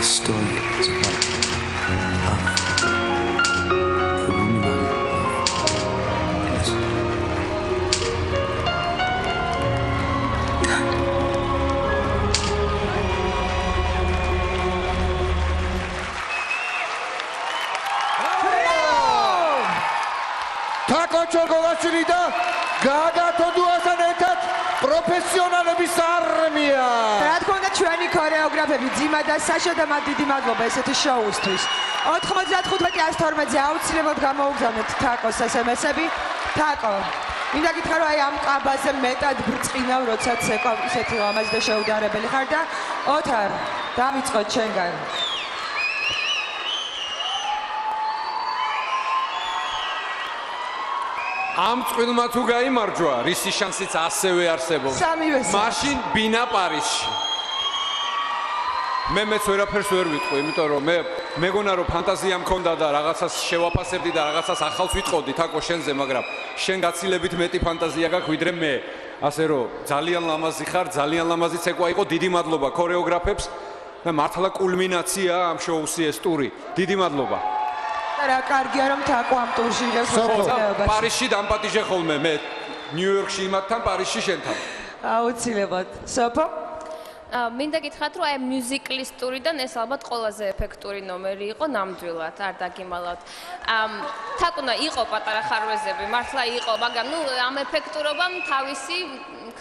S22: The story is about love. The woman I love. Yes.
S2: თაკო ჩორგოლაშვილი და გაგა თოდუასთან ერთად პროფესიონალების არმია.
S3: რა თქმა უნდა, ჩვენი ქორეოგრაფები ძიმა და საშა და მათ დიდი მადლობა ესეთი შოუსთვის. 95-112-ზე აუცილებლად გამოუგზავნეთ თაკოს SMS-ები. თაკო, მინდა გითხრა, რომ აი ამ ყაბაზე მეტად ბრწყინავ, როცა ცეკვა ისეთი ლამაზი და შეუდარებელი ხარ და ოთარ, დავიწყოთ ჩვენგან.
S21: ამ წვილმა თუ გაიმარჯვა, რისი შანსიც ასევე არსებობს. მაშინ ბინა პარიზში. მე მეც ვერაფერს ვერ ვიტყვი, იმიტომ რომ მე მეგონა რომ ფანტაზია მქონდა და რაღაცას შევაფასებდი და რაღაცას ახალს ვიტყოდი თაკო შენზე, მაგრამ შენ გაცილებით მეტი ფანტაზია გაქვს ვიდრე მე. ასე რომ ძალიან ლამაზი ხარ, ძალიან ლამაზი ცეკვა იყო, დიდი მადლობა ქორეოგრაფებს და მართლა კულმინაციაა ამ შოუსი ეს ტური. დიდი მადლობა.
S3: რა კარგია რომ თაკო ამ ტურში იღებს მონაწილეობას.
S21: პარიზში დამპატიჟე ხოლმე მე ნიუ-იორკში იმათთან, პარიზში შენთან.
S3: აუცილებლად. სოფო?
S13: მინდა გითხრათ, რომ აი მიუზიკლის ტურიდან ეს ალბათ ყველაზე ეფექტური ნომერი იყო ნამდვილად, არ დაგიმალავთ. თაკუნა იყო პატარა ხარვეზები, მართლა იყო, მაგრამ ნუ ამ ეფექტურობამ თავისი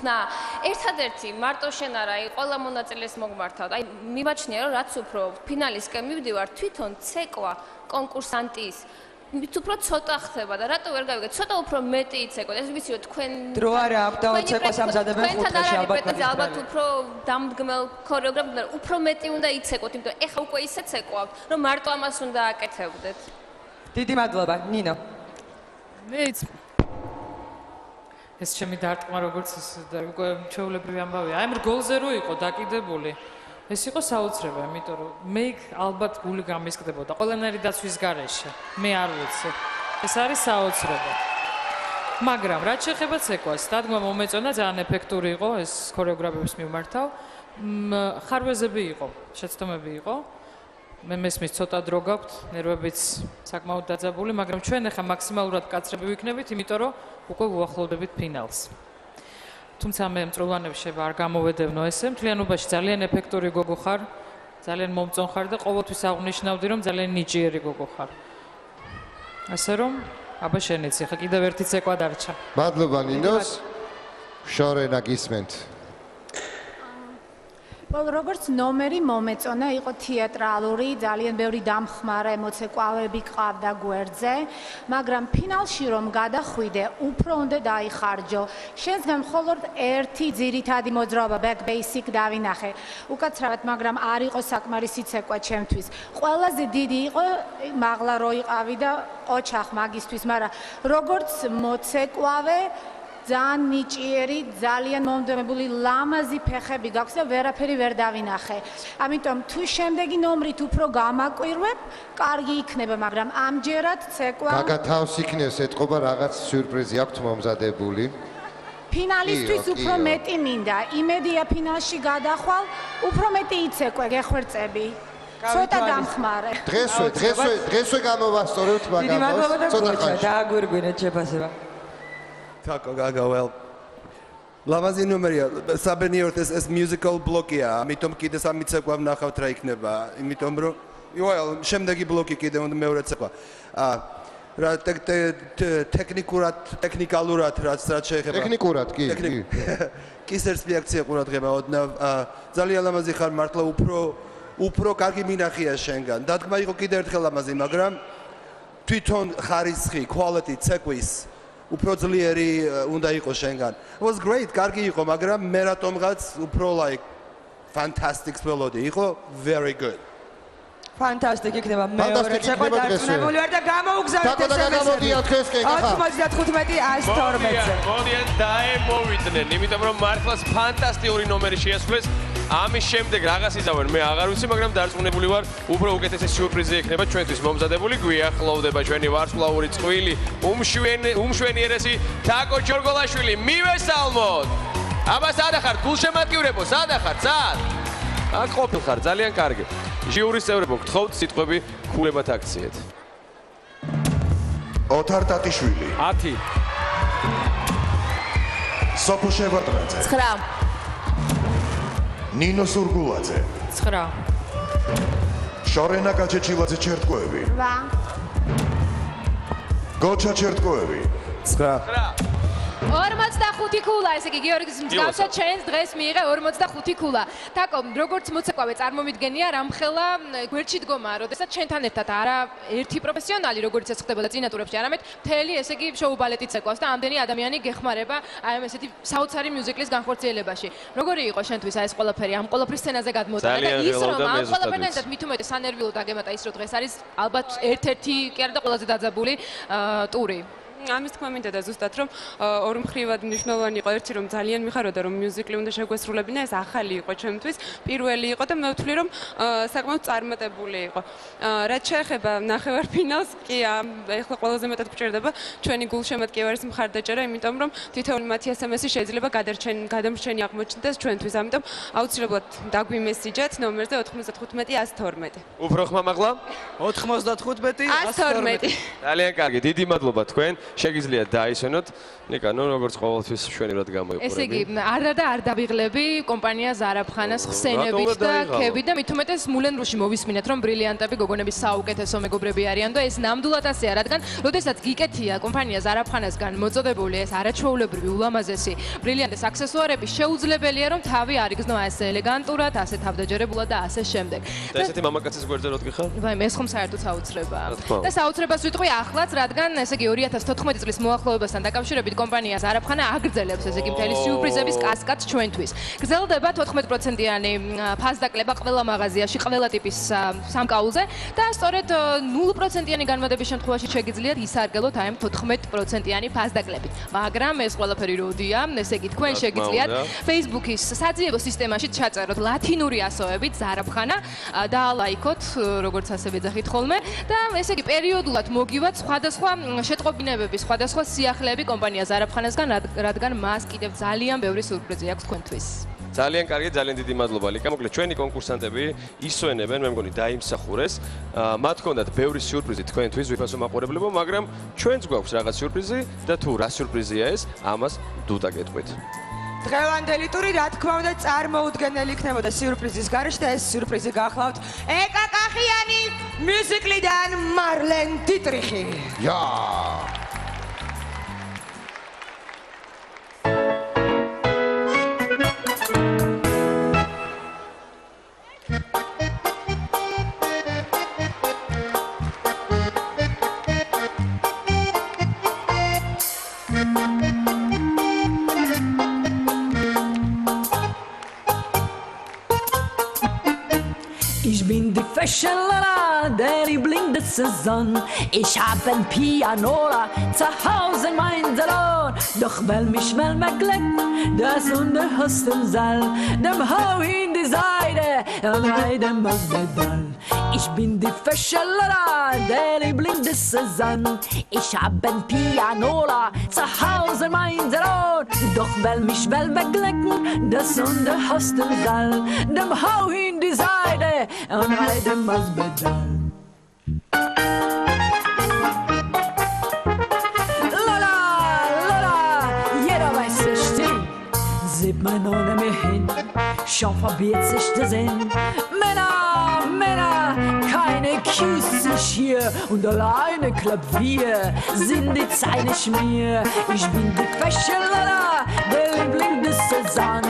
S13: ქნა. ერთადერთი მარტო შენ არა, აი ყველა მონაწილეს მოგმართავთ. აი მიმაჩნია რომ რაც უფრო ფინალისკენ მივდივარ, თვითონ ცეკვა კონკურსანტის მით უფრო ცოტა ხდება და რატო ვერ გავიგეთ? ცოტა უფრო მეტი იცეკოთ. ეს ვიცი რომ თქვენ
S3: დრო არა აქვს და ცეკვას ამზადებენ 5 დღეში
S13: ალბათ უფრო დამდგმელ ქორეოგრაფად უფრო მეტი უნდა იცეკოთ, იმიტომ რომ ეხა უკვე ისე ცეკვავთ, რომ მარტო ამას უნდა აკეთებდეთ.
S3: დიდი მადლობა, ნინო.
S16: მეც ეს ჩემი დარტყმა როგორც უკვე ჩვეულებრივი ამბავია. აი ამ რგოლზე რო იყო დაკიდებული. ეს იყო საოცრება, იმიტომ რომ მე ალბათ გული გამისკდებოდა ყველანაირი დაცვის გარეშე. მე არ ვიცი. ეს არის საოცრება. მაგრამ რაც შეეხება ცეკვას, დადგმა მომეწონა, ძალიან ეფექტური იყო ეს ქორეოგრაფების მიმართავ. ხარვეზები იყო, შეცდომები იყო. მე მესმის ცოტა დრო გაქვთ, ნერვებიც საკმაოდ დაძაბული, მაგრამ ჩვენ ახლა მაქსიმალურად კაცრები ვიქნებით, იმიტომ რომ უკვე უახლოვდებით ფინალს. თუმცა მე მწვრთნელებს შეიძლება არ გამოვედევნო ესე, მთლიანობაში ძალიან ეფექტური გოგო ხარ, ძალიან მომწონ ხარ და ყოველთვის აღნიშნავდი რომ ძალიან ნიჭიერი გოგო ხარ. ასე რომ, აბა შენიც ხა კიდევ ერთი ცეკვა დარჩა.
S2: მადლობა ნინოს. შორენა გისმენთ.
S8: როგორც ნომერი მომეწონა, იყო თეატრალური, ძალიან ბევრი დამხმარე მოცეკვავები ყავდა გვერდზე, მაგრამ ფინალში რომ გადახვიდე, უფრო უნდა დაიხარჯო. შენსგან მხოლოდ ერთი ძირითადი მოძრაობა back basic დავინახე. უკაცრავად, მაგრამ არ იყო საკმარისი ცეკვა ჩემთვის. ყველაზე დიდი იყო მაღლა რო იყავი და ყოჩახ მაგისთვის, მაგრამ როგორც მოცეკვავე ძალიან ნიჭიერი, ძალიან მომდმებული, ლამაზი ფეხები გაქვს და ვერაფერი ვერ დავინახე. ამიტომ თუ შემდეგი ნომრით უფრო გამაკვირვებ, კარგი იქნება, მაგრამ ამჯერად ცეკვა
S2: გაგა თავს იქნევს ეთყობა რაღაც სიურპრიზი აქვს მომზადებული.
S8: ფინალისთვის უფრო მეტი მინდა. იმედია ფინალში გადახვალ, უფრო მეტი იცეკვე, გეხვერწები. ცოტა დამხმარე.
S2: დღესვე გამოვასწორებთ, მაგრამ
S3: ცოტა ხანში დააგვირგვინეთ შეფასება.
S15: თაკო გაგა well ლამაზი ნომერია საბენიორთ ეს musical ბლოკია ამიტომ კიდე სამი ცეკვა ვნახავთ რა იქნება იმიტომ რომ well შემდეგი ბლოკი კიდე უნდა მეორე ცეკვა რა ტექნიკალურად რაც შეეხება
S2: ტექნიკურად კი
S15: კისერს რეაქცია ყურადღება ძალიან ლამაზი ხარ მართლა უფრო კარგი მინახია შენგან დადგმა იყო კიდე ერთხელ ლამაზი მაგრამ თვითონ ხარისხი quality ცეკვის უფრო ძლიერი უნდა იყოს შენგან. It was great, კარგი იყო, მაგრამ მე რატომღაც უფრო like fantastic ველოდი. იყო very good.
S3: Fantastic იქნება მეორე ცეკვა დარწმუნებული ვარ და გამოუგზავნეთ SMS-ები. 95-112-ზე.
S1: მოდიან დაემოვიდნენ, იმიტომ რომ მართლაც ფანტასტიკური ნომერი შეასრულეს. ამის შემდეგ რაღაც იზავენ, მე აღარ ვიცი, მაგრამ დარწმუნებული ვარ, უფრო უკეთესი სიურპრიზი იქნება ჩვენთვის მომზადებული. გვიახლოვდება ჩვენი ვარსკვლავური წყვილი, უმშვენიერესი თაკო ჩორგოლაშვილი. მივესალმოთ. აბა სად ახართ? გულშემატკივრებო, სად ახართ? სად? აქ ყოფილხარ, ძალიან კარგი. ჟიურის წევრებო, გთხოვთ სიტყვები ქულებად აქციეთ.
S5: ოთარ ტატიშვილი
S1: 10
S5: სოფო შევარდნაძე
S4: 9
S5: ნინო სურგულაძე
S4: 9
S5: შორენა კაჩეჩილაძე ჩერტკოები
S8: 8
S5: გოჩა ჩერტკოები
S2: 9
S4: 45 ქულა, ესე იგი გიორგის მსგავსად ჩვენს დღეს მიიღე 45 ქულა. თაკო, როგორც მოცეკვავე წარმომიდგენია, რამხელა გვერდში დგომა, როდესაც ჩვენთან ერთად არა ერთი პროფესიონალი, როგორც ეს ხდებოდა წინა ტურებში, არამედ მთელი, ესე იგი, შოუ ბალეტი ცეკვავს და ამდენი ადამიანი გეხმარება აი ამ ესეთი საოცარი მიუზიკლის განხორციელებაში. როგორი იყო შენთვის აი ეს ყველაფერი, ამ ყველაფრის სცენაზე გადმოწმა და ის რომ ამ ყველაფერთან მით უმეტეს სანერვიულოდ აგემატა ის რომ დღეს არის ალბათ ერთ-ერთი კი არა და ყველაზე დაძაბული ტური.
S20: ამის თქმა მინდა და ზუსტად რომ ორ მხრივად მნიშვნელოვანი იყო ერთი რომ ძალიან მიხაროდა რომ მიუზიკლი უნდა შეგვესრულებინა ეს ახალი იყო ჩემთვის პირველი იყო და მე ვთვლი რომ საკმაოდ წარმატებული იყო რაც შეეხება ნახევარფინალს კი ეხლა ყველაზე მეტად გვჭირდება ჩვენი გულშემატკივარის მხარდაჭერა იმიტომ რომ თითოეული მათი SMS-ი შეიძლება გადამრჩენი აღმოჩნდეს ჩვენთვის ამიტომ აუცილებლად დაგვიმესიჯეთ ნომერზე 95 112
S1: უფრო ხმამაღლა
S20: 95
S1: 112 ძალიან კარგი დიდი მადლობა თქვენ შეგიძლიათ დაისვენოთ ნიკა ნუ როგორც ყოველთვის შვენივრად გამოიყურები
S4: ესე იგი არა და არ დავიღლები კომპანია ზარაფხანას ხსენებით და ქები და მით უმეტეს მულენ რუში მოვისმინეთ რომ ბრილიანტები გოგონების საუკეთესო მეგობრები არიან და ეს ნამდვილად ასეა რადგან როდესაც გიკეთია კომპანია ზარაფხანასგან მოწოდებული ეს არაჩვეულებრივი ულამაზესი ბრილიანტის აქსესუარები შეუძლებელია რომ თავი არიგზნო ასე ელეგანტურად ასე თავდაჯერებულად და ასე შემდეგ
S1: და ესეთი მამაკაცის გვერდზე როდი ხარ?
S4: ვაი მე ხომ საერთოდ საოცრებაა და საოცრებას ვიტყვი ახლაც რადგან ესე იგი 2014 წლის მოახლოებასთან დაკავშირებით კომპანია ზარაფხანა აგრძელებს ესე იგი მთელი სიურპრიზების კასკადს ჩვენთვის. გრძელდება 14%-იანი ფასდაკლება ყველა მაღაზიაში, ყველა ტიპის სამკაულზე და სწორედ 0%-იანი განმადების შემთხვევაში შეგიძლიათ ისარგებლოთ აი ამ 14%-იანი ფასდაკლებით. მაგრამ ეს ყველაფერი როდია, ესე იგი თქვენ შეგიძლიათ Facebook-ის საძიებო სისტემაში ჩაწეროთ ლათინური ასოებით ზარაფხანა და ლაიქოთ, როგორც ასევე ძახით ხოლმე და ესე იგი პერიოდულად მოგივათ სხვადასხვა შეტყობინებების სხვადასხვა სიახლეები კომპანია ზარაფხანასგან, რადგან მას კიდევ ძალიან ბევრი სიურპრიზი აქვს თქვენთვის.
S1: ძალიან კარგი, ძალიან დიდი მადლობა ლიკა. მოკლედ ჩვენი კონკურსანტები ისვენებენ, მე მგონი დაიმსახურეს. მათ ჰქონდათ ბევრი სიურპრიზი თქვენთვის, ვიფასო მაყურებლებო, მაგრამ ჩვენც გვაქვს რაღაც სიურპრიზი და თუ რა სიურპრიზია ეს, ამას დუდა გეტყვით.
S3: დღევანდელი ტური რა თქმა უნდა წარმოუდგენელი იქნებოდა სიურპრიზის გარეშე და ეს სიურპრიზი გახლავთ ეკა კახიანი მიუზიკლიდან მარლენ დიტრიხი.
S10: Ich bin die Fäschelera, der Liebling der Saison. Ich hab ein Pianola zu Hause in meinem Salon. Doch weil mich schnell meckleckt, das Unterhost im Saal, dem hau in die Seite und reite mal Pedal. Ich bin die Fäschelera, der Liebling der Saison. Ich hab ein Pianola zu Hause in meinem Salon. Doch weil mich schnell meckleckt, das Unterhost im Saal, dem hau in die Seite und reite mal Pedal. Sieht man ohne mich hin, schon verbiert sich der Sinn. Männer, keine Cues sich hier und alleine Klavier sind die Zeit nicht mir. Ich bin die Quäschelera, der Liebling der Saison.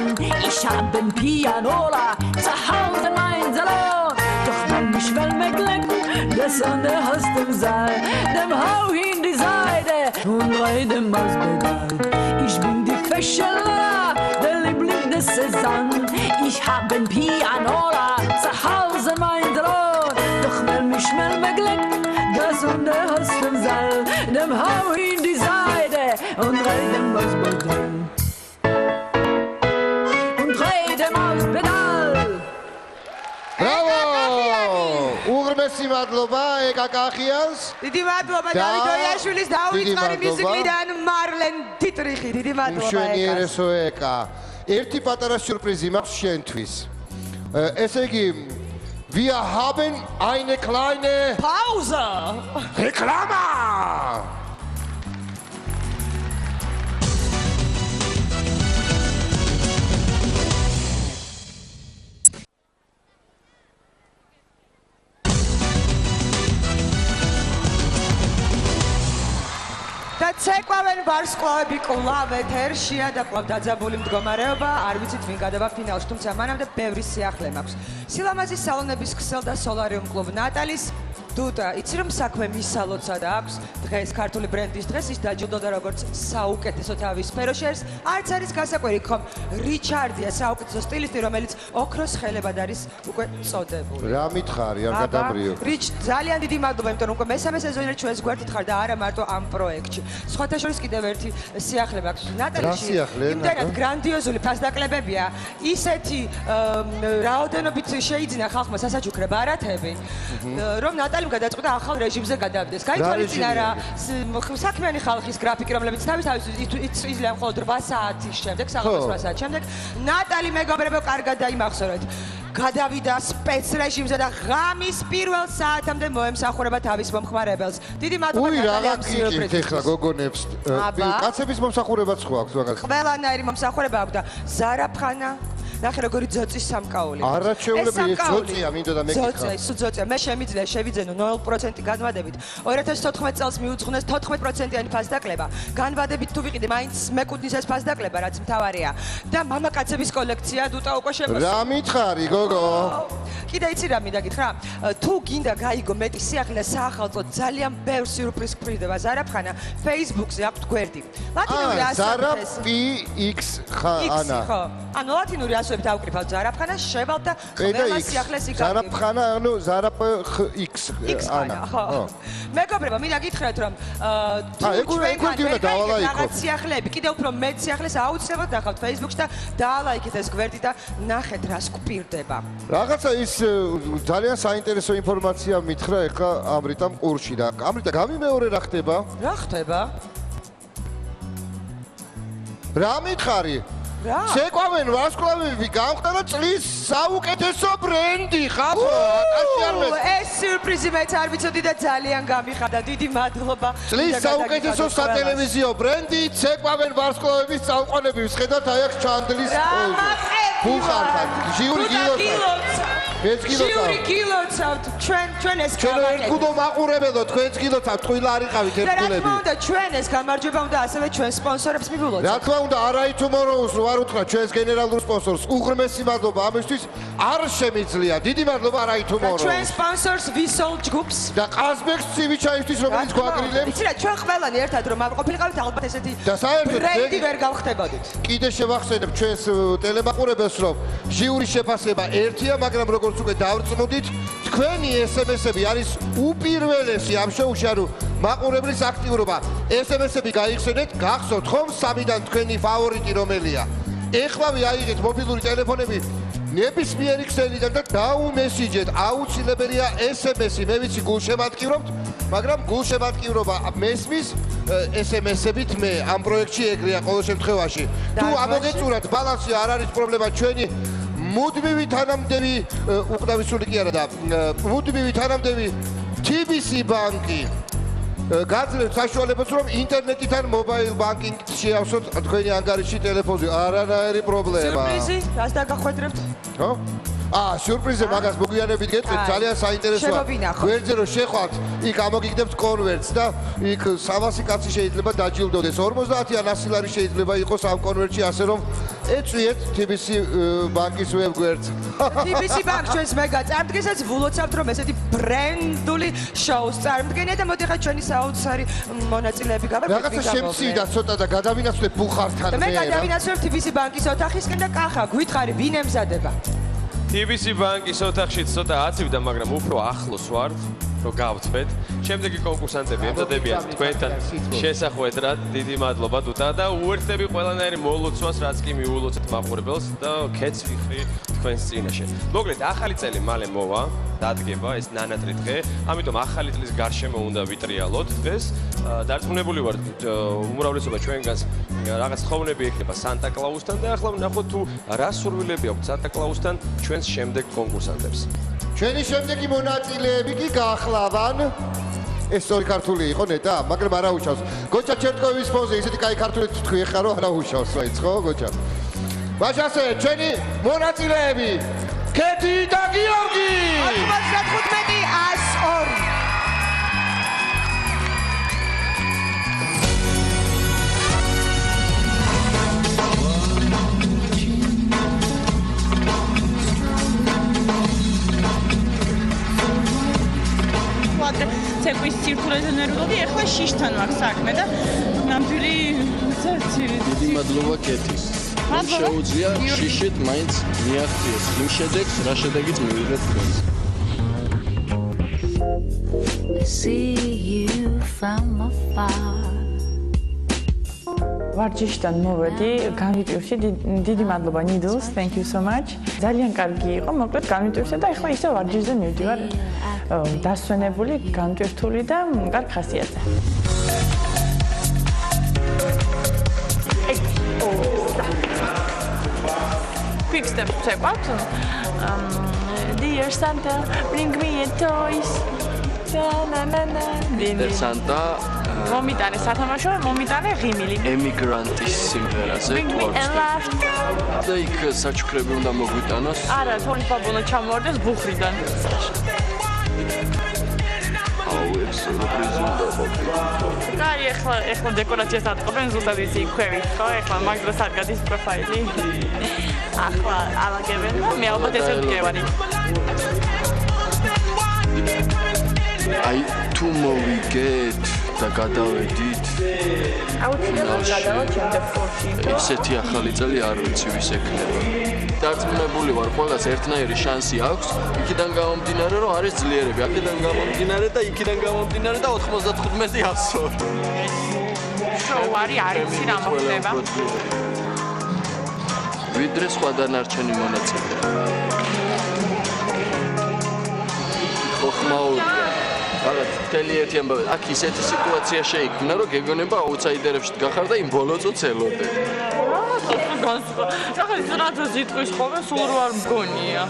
S10: Ich hab ein Pianola zu Hause in meinem Salon. Doch wenn mich will mir glücken, der Sonne hast im Saal, dem hau in die Seite und reite mal Pedal. Ich bin die Quäschelera, der Liebling der Saison. Ich hab ein Pianola zu Hause in meinem Thron. Doch wenn mich schnell mir glückt, der Sonne hast im Saal, dem hau in die Seite und reite mal Pedal. Und reite mal Pedal.
S2: Bravo! უღრმესი მადლობა ეკა კახიანს.
S3: დიდი მადლობა დავით ოიაშვილის დაუვიწყარი მიუზიკლიდან მარლენ დიტრიხი. დიდი მადლობა ეკას.
S2: მშვენიერესო ეკა. ერთი პატარა სიურპრიზი მაქვს შენთვის. ესე იგი wir haben eine kleine
S3: Pause.
S2: Reklame.
S3: და ცეკვავენ ვარსკვლავები კლავ ეთერშია და კლავ დაძაბული მდგომარეობა, არ ვიცით ვინ გადავა ფინალში, თუმცა მანამდე ბევრი სიახლე მაქვს. სილამაზის სალონების ქსელ და სოლარიუმ კლუბ ნატალის დუტა, იცი რომ საქმე მისალოცად აქვს დღეს ქართული ბრენდის დღეს ის დაჯილდოვდა როგორც საუკეთესო თავის სფეროში არის არც არის გასაკვირი ხომ რიჩარდია საუკეთესო სტილისტი რომელიც ოქროს ხელებად არის უკვე წოდებული
S2: რა მითხარი არ გადაბრიო
S3: რიჩ ძალიან დიდი მადლობა იმიტომ რომ უკვე მესამე სეზონი ჩვენს გვერდით ხარ და არა მარტო ამ პროექტში სხვათა შორის კიდევ ერთი სიახლე მაქვს ნატალიში იმდენად გრანდიოზული ფასდაკლებებია ისეთი რაოდენობით შეიძინა ხალხმა სასაჩუქრე ბარათები რომ ნატალი გადაწყვიტა ახალ რეჟიმზე გადავიდეს. გაითვალისწინა რა საქმიანი ხალხის გრაფიკი, რომლებიც თავის იძლევა მხოლოდ 8 საათის შემდეგ, საღამოს 8 საათის შემდეგ. ნატალი მეგობრებო, კარგად დაიმახსოვრეთ. გადავიდა სპეც რეჟიმზე და ღამის პირველ საათამდე მოემსახურება თავის მომხმარებელს. დიდი მადლობა ნატალიამ სიურპრიზით.
S2: ეხლა გოგონებს კაცების მომსახურებაც ხო აქვს მაგალითად?
S3: ყველანაირი მომსახურება აქვს და ზარაფხანა ნახე როგორი ძოწის სამკაული.
S2: არაჩვეულებრივი ძოწია, მინდოდა მეკითხა.
S3: ძოწია, სულ ძოწია. მე შემიძლია შევიძენო 0% განვადებით. 2014 წელს მიუძღვნეს 14%-იანი ფასდაკლება. განვადებით თუ ვიყიდე, მაინც მეკუთვნის ეს ფასდაკლება, რაც მთავარია. და მამაკაცების კოლექცია დუტა უკვე შემოსულა.
S2: რა მითხარი, გოგო?
S3: კიდე იცი რა მინდა გითხრა? თუ გინდა გაიგო მეტი სიახლე საახალწლო ძალიან ბევრ სიურპრიზს გვხვდება ზარაფხანა Facebook-ზე აქვს გვერდი. ლათინური
S2: ზარაფ.x ხანა.
S3: ხო. ანუ ლათინური ასოებით ავკრიფავთ ზარაფხანას, შევალთ და ყველა სიახლეს იგავთ.
S2: ზარაფხანა, ანუ ზარაფ.x ანა.
S3: ხო. მეგობრებო, მინდა გითხრათ რომ რაღაც სიახლეები, კიდევ უფრო მეტ სიახლეს აუცილებლად ნახავთ Facebook-ში და დაალაიქეთ ეს გვერდი და ნახეთ რას გვპირდება.
S2: რაღაცა ის ძალიან საინტერესო ინფორმაცია მითხრა ეხლა ამრიტამ ყურში და ამრიტა გამიმეორე რა ხდება?
S3: რა ხდება?
S2: რა მითხარი? შეყვავენ ვარსკვლავები გამხდარა წლის საუკეთესო ბრენდი ხაფო
S3: ეს სიურპრიზი მეც არ ვიცოდი და ძალიან გამიხარდა დიდი მადლობა
S2: წლის საუკეთესო სატელევიზიო ბრენდი შეყვავენ ვარსკვლავების წამყვანები ვხედავთ აი აქ ჩანდლის ბუხართან ჟიური
S3: გილოცავთ ჩვენ ეს
S2: ჩვენ ერთგულო მაყურებელო თქვენც გილოცავთ ტყუილა არ იყავით ერთგულები
S3: რა თქმა უნდა ჩვენ ეს გამარჯვება უნდა ასევე ჩვენ სპონსორებს მიბულოთ
S2: რა თქმა უნდა Arai Tomorrow-ს რო არ უთხრა ჩვენს გენერალურ სპონსორს უღრმესი მადლობა ამისთვის არ შემიძლია დიდი მადლობა Arai Tomorrow-ს
S3: ჩვენ სპონსორს ვისოლ ჯგუფს
S2: და ყაზბეგს ცივიჩაისთვის რომელიც გვაგრილებს
S3: იცი რა ჩვენ ყველანი ერთად რომ ავყოფილიყავით ალბათ ესეთი
S2: და საერთოდ
S3: ბრენდი ვერ გავხდებოდით
S2: კიდე შევახსენებ ჩვენს ტელემაყურებელს რომ ჟიურის შეფასება ერთია მაგრამ როგორც უკვე დავრწმუნდით თქვენი SMS-ები არის უპირველესი ამ შოუში ანუ მაყურებლის აქტიურობა SMS-ები გაიხსენეთ გახსოვთ ხომ სამიდან თქვენი ფავორიტი რომელია ეხლავე აიღეთ მობილური ტელეფონები ნებისმიერი ქსელიდან და დაუმესიჯეთ აუცილებელია SMS-ი მე ვიცი გულშემატკივრობთ მაგრამ გულშემატკივრობა მესმის SMS-ებით მე ამ პროექტში ეგრეა ყოველ შემთხვევაში თუ ამოგეწურათ ბალანსი არ არის პრობლემა ჩვენი მუდმივი თანამდები უკდავისული კი არა და მუდმივი თანამდები TBC ბანკი გაძლევთ საშუალებას რომ ინტერნეტიდან მობაილ ბანკინგით შეავსოთ თქვენი ანგარიში ტელეფონზე არანაირი პრობლემა
S3: სიურპრიზი რას დაგახვედრებთ
S2: ხო სიურპრიზზე მაგას მოგვიანებით გეტყვით ძალიან საინტერესოა გვერდზე რომ შეხვალთ იქ ამოგიგდებთ კონვერტს და იქ 300 კაცი შეიძლება დაჯილდოდეს 50 ან 100 ლარი შეიძლება იყოს ამ კონვერტში ასე რომ ეწვიეთ TBC ბანკის ვებ გვერდს
S3: TBC ბანკ ჩვენს მეგა წარდგენსაც ვულოცავთ რომ ესეთი ბრენდული შოუს წარმოდგენია და მოდი ხა ჩვენი საოცარი მონაწილეები გავაკეთოთ
S2: რაღაცა შემცირდა ცოტა და გადავინაცვლებ ბუხართან
S3: მე გადავინაცვლებ TBC ბანკის ოთახისკენ და კახა გვითხრი ვინ ემზადება
S1: TBC ბანკის ოთახში ცოტა აცივდა, მაგრამ უფრო ახლოს ვართ. რომ გავწვეთ. შემდეგი კონკურსანტები ემზადებიან თქვენთან შესახვედრად. დიდი მადლობა დუტა და უერთდები ყველანაირი მოლოცვას, რაც კი მიულოცეთ მაყურებელს და ქეთს ვიხრი თქვენს წინაშე. მოკლედ, ახალი წელი მალე მოვა, დადგება ეს ნანატრი დღე, ამიტომ ახალი წლის გარშემო უნდა ვიტრიალოთ დღეს. დარწმუნებული ვარ, უმრავლესობა ჩვენგანს რაღაც ხოვნები ექნება სანტა-კლაუსთან და ახლა ვნახოთ თუ რა სურვილები აქვს სანტა-კლაუსთან ჩვენს შემდეგ კონკურსანტებს.
S2: ჩვენი შემდეგი მონაწილეები კი გაახლავან ეს სწორი ქართული იყო ნეტა, მაგრამ არა უშავს. გოჩა ჩერტკოვის ფონზე ისეთი კაი ქართული თქვი ხარ, რომ არა უშავს, რაიც ხო, გოჩა. მაშასე, ჩვენი მონაწილეები ქეთი და გიორგი.
S3: 95-102.
S14: ცეკვის ცირკულეზე ნერვები ახლა შიშთან მაქვს საქმე და ნამდვილი
S9: დიდი მადლობა ქეთის. შეუძლია შიშით მაინც მიაღწიოს იმ შედეგს, რა შედეგიც მივიღეთ თქვენს.
S14: ვარჯიშიდან მოვედი განვიტივში, დიდი მადლობა Needles, thank you so much. ძალიან კარგი იყო, მოკლედ განვიტივში და ახლა ისე ვარჯიშზე მივდივარ. დასვენებული, განტვირთული და კარგ ხასიათზე. Quick step ვცეკვავთ. Dear Santa, bring me a toys.
S9: Dear Santa,
S14: მომიტანე სათამაშო, მომიტანე ღიმილი.
S9: ემიგრანტის სიმღერაზე თვალს. და იქ საჩუქრები უნდა მოგვიტანოს.
S14: არა, თოლის ბაბუნა ჩამოვარდეს ბუხრიდან. აი ახლა დეკორაციას ატყობენ ზუსტად ისი ქვევით, ხო? ახლა მაგ დროს არ გადის პროფაილი. ახლა ალაგებენ და მე ალბათ ესე ვდგევარი.
S9: აი თუ მოვიგეთ და გადავედით.
S14: აუცილებლად გადავდეთ შემდეგ ფორში.
S9: ესეთი ახალი წელი არ ვიცი ვის ექნება. დარწმუნებული ვარ, ყველას ერთნაირი შანსი აქვს, იქიდან გამომდინარე, რომ არის ძლიერები, აქედან გამომდინარე და იქიდან გამომდინარე და 95-100.
S14: შოუარი არ იცი რა მოხდება.
S9: ვიდრე სხვა დანარჩენი მონაწილე. ხოხმაური. რაღაც მთელი ერთი ამბავი. აქ ისეთი სიტუაცია შეიქმნა, რომ გეგონება აუთსაიდერებში დგახარ და იმ ბოლო წუთს ელოდე.
S14: ახლა ის რათა ზიტყვის ხოლმე სულ რო არ მგონია.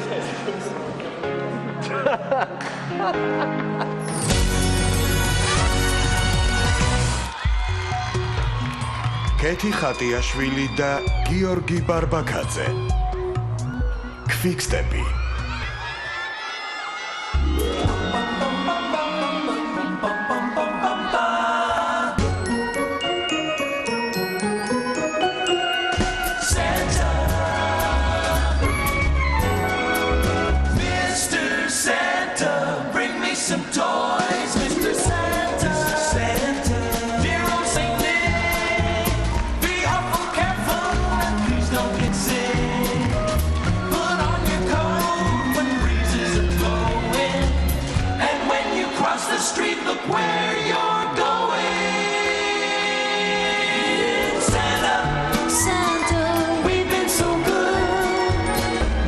S5: ქეთი ხატიაშვილი და გიორგი ბარბაკაძე. quick-step-ი.
S11: Some toys, Mr. Santa. Dear old Saint Nick, be awful careful and please don't get sick. Put on your coat when breezes are blowing, and when you cross the street, look where you're going. Santa,
S10: Santa, we've been so good.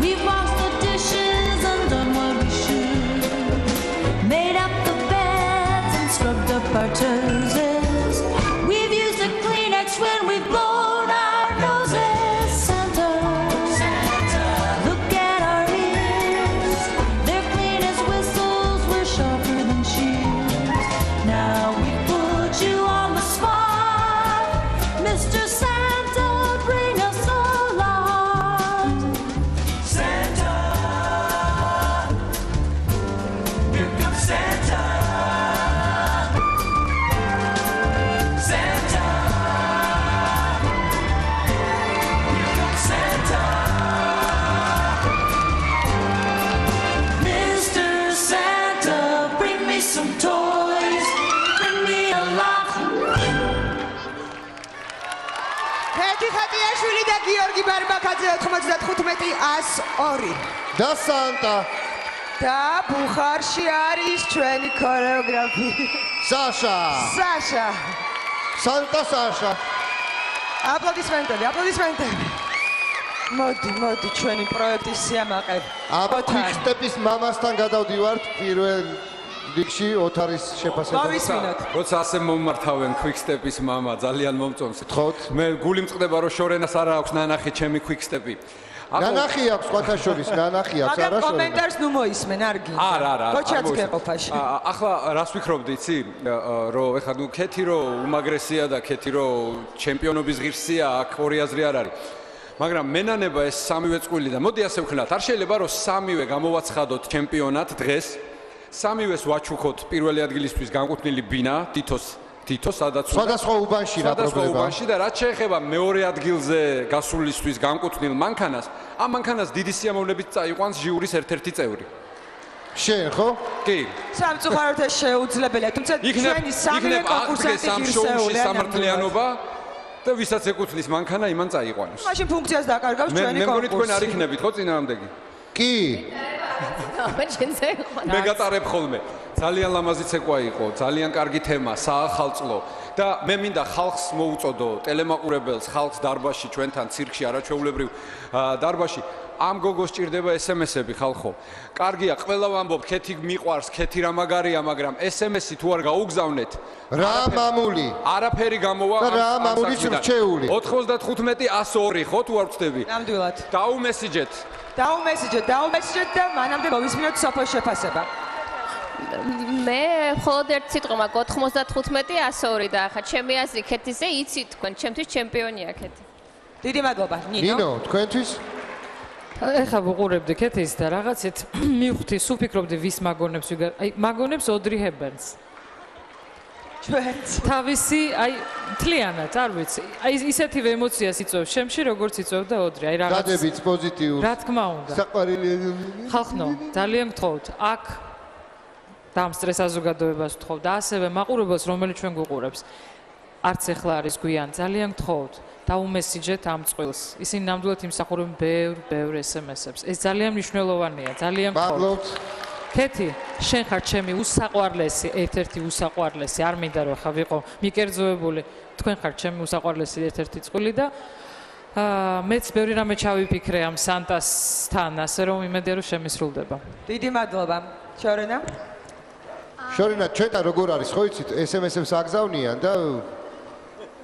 S10: We've washed the dishes and done what we should. Made up the beds and scrubbed up our toes. We've used the Kleenex when we've blown our noses. Santa, Santa, look at our ears. They're clean as whistles, we're sharper than shears. Now we put you on the spot, Mr. Santa, bring us a lot.
S11: Santa. Here comes Santa. Santa. Here comes Santa. Mr. Santa, bring me some toys. Bring me a lot.
S3: ქეთი ხატიაშვილი და გიორგი ბარბაკაძე 95-102.
S2: და სანტა
S3: და ბუხარში არის ჩვენი ქორეოგრაფი.
S2: Sasha.
S3: Sasha.
S2: Santa Sasha.
S3: აპლოდისმენტები. მოდი ჩვენი პროექტის სიამაყე.
S2: აბა quick-step-ის მამასთან გადავდივართ პირველ რიგში ოთარის შეფასება.
S3: მოვისმინოთ.
S21: როცა ასე მომმართავენ quick-step-ის მამა ძალიან მომწონს.
S2: გთხოვთ.
S21: მე გული მწყდება რომ შორენას არა აქვს ნანახი ჩემი quick-step-ი.
S2: ნანახი აქვს სხვათა შორის, ნანახი აქვს არა
S3: მაგრამ კომენტარს ნუ მოისმენ, არ გინდა.
S21: არა.
S3: როჩაც გეყოფაში.
S21: ახლა რას ვიქრობდი, იცი? რომ ეხლა ნუ ქეთი რომ უმაგრესია და ქეთი რომ ჩემპიონობის ღირსია, აქ ორი აზრი არ არის. მაგრამ მენანება ეს სამივე წყვილი და მოდი ასე ვქნათ, არ შეიძლება რომ სამივე გამოვაცხადოთ ჩემპიონად დღეს, სამივეს ვაჩუქოთ პირველი ადგილისთვის განკუთვნილი ბინა, თითო სადაც
S2: სხვადასხვა უბანში რა პრობლემაა.
S21: უბანში და რაც შეეხება მეორე ადგილზე გასულისთვის განკუთვნილ მანქანას, ამ მანქანას დიდი სიამოვნებით წაიყვანს ჟიურის ერთ-ერთი წევრი.
S2: შენ ხო?
S21: კი.
S3: სამწუხაროდ ეს შეუძლებელია, თუმცა ჩვენი სამივე კონკურსანტი ღირსეულია.
S21: სამართლიანობა და ვისაც ეკუთვნის მანქანა, იმან წაიყვანოს.
S3: მაშინ ფუნქციას დაკარგავს ჩვენი კონკურსი.
S21: მე მგონი თქვენ არ იქნებით ხო წინააღმდეგი?
S2: კი.
S21: მე გატარებ ხოლმე. ძალიან ლამაზი ცეკვა იყო, ძალიან კარგი თემა, საახალწლო და მე მინდა ხალხს მოუწოდო, ტელემაყურებელს, ხალხს დარბაზში, ჩვენთან ცირკში, არაჩვეულებრივ დარბაზში. ამ გოგოს ჭირდება SMS-ები ხალხო. კარგია, ყველა ვამბობ, ქეთი მიყვარს, ქეთი რა მაგარია, მაგრამ SMS-ი თუ არ გაუგზავნეთ,
S2: რა მამული?
S21: არაფერი გამოვა
S2: და რა მამული რჩეული?
S21: 95 102 ხო თუ არ ვწდები?
S3: ნამდვილად.
S21: დაუმესიჯეთ
S3: და მანამდე მოვისმინოთ სოფოს შეფასება.
S13: მე მხოლოდ ერთ სიტყვა მაქვს 95 102 და ახლა ჩემი აზრი ქეთიზე იცით თქვენ, ჩემთვის ჩემპიონია ქეთი.
S3: დიდი მადლობა,
S2: ნინო, თქვენთვის?
S16: ეხლა ვუყურებდი ქეთის და რაღაცეთ მივხვდი, სულ ფიქრობდი ვის მაგონებს ვიგარ. აი, მაგონებს ოდრი ჰებერნს.
S3: ჩვენც.
S16: თავისი, აი, მთლიანად, არ ვიცი. აი, ისეთივე ემოციას იწვევს შემში, როგორც იწვევდა ოდრი. აი, რაღაც.
S2: დადებიც პოზიტიურ.
S16: რა თქმა უნდა.
S2: საყვარელი.
S16: ხალხო, ძალიან გთხოვთ, აქ დამსწრე საზოგადოებას ვთხოვ და ასევე მაყურებელს, რომელიც ჩვენ გუყურებს. არც ეხლა არის გვიან, ძალიან გთხოვთ, დაუმესიჯეთ ამ წყვილს. ისინი ნამდვილად იმსახურებენ ბევრ SMS-ებს. ეს ძალიან მნიშვნელოვანია, ძალიან გთხოვთ. ქეთი, შენ ხარ ჩემი უსაყვარლესი, ერთ-ერთი უსაყვარლესი, არ მინდა რომ ხა ვიყო მიკერძოებული. თქვენ ხართ ჩემი უსაყვარლესი ერთ-ერთი წყვილი და მეც ბევრი რამე ჩავიფიქრე ამ სანტასთან, ასე რომ იმედია რომ შემისრულდება.
S3: დიდი მადლობა. შორენა?
S2: შორენა, ჩვენთან როგორ არის, ხო იცით, SMS-ებს აგზავნიან და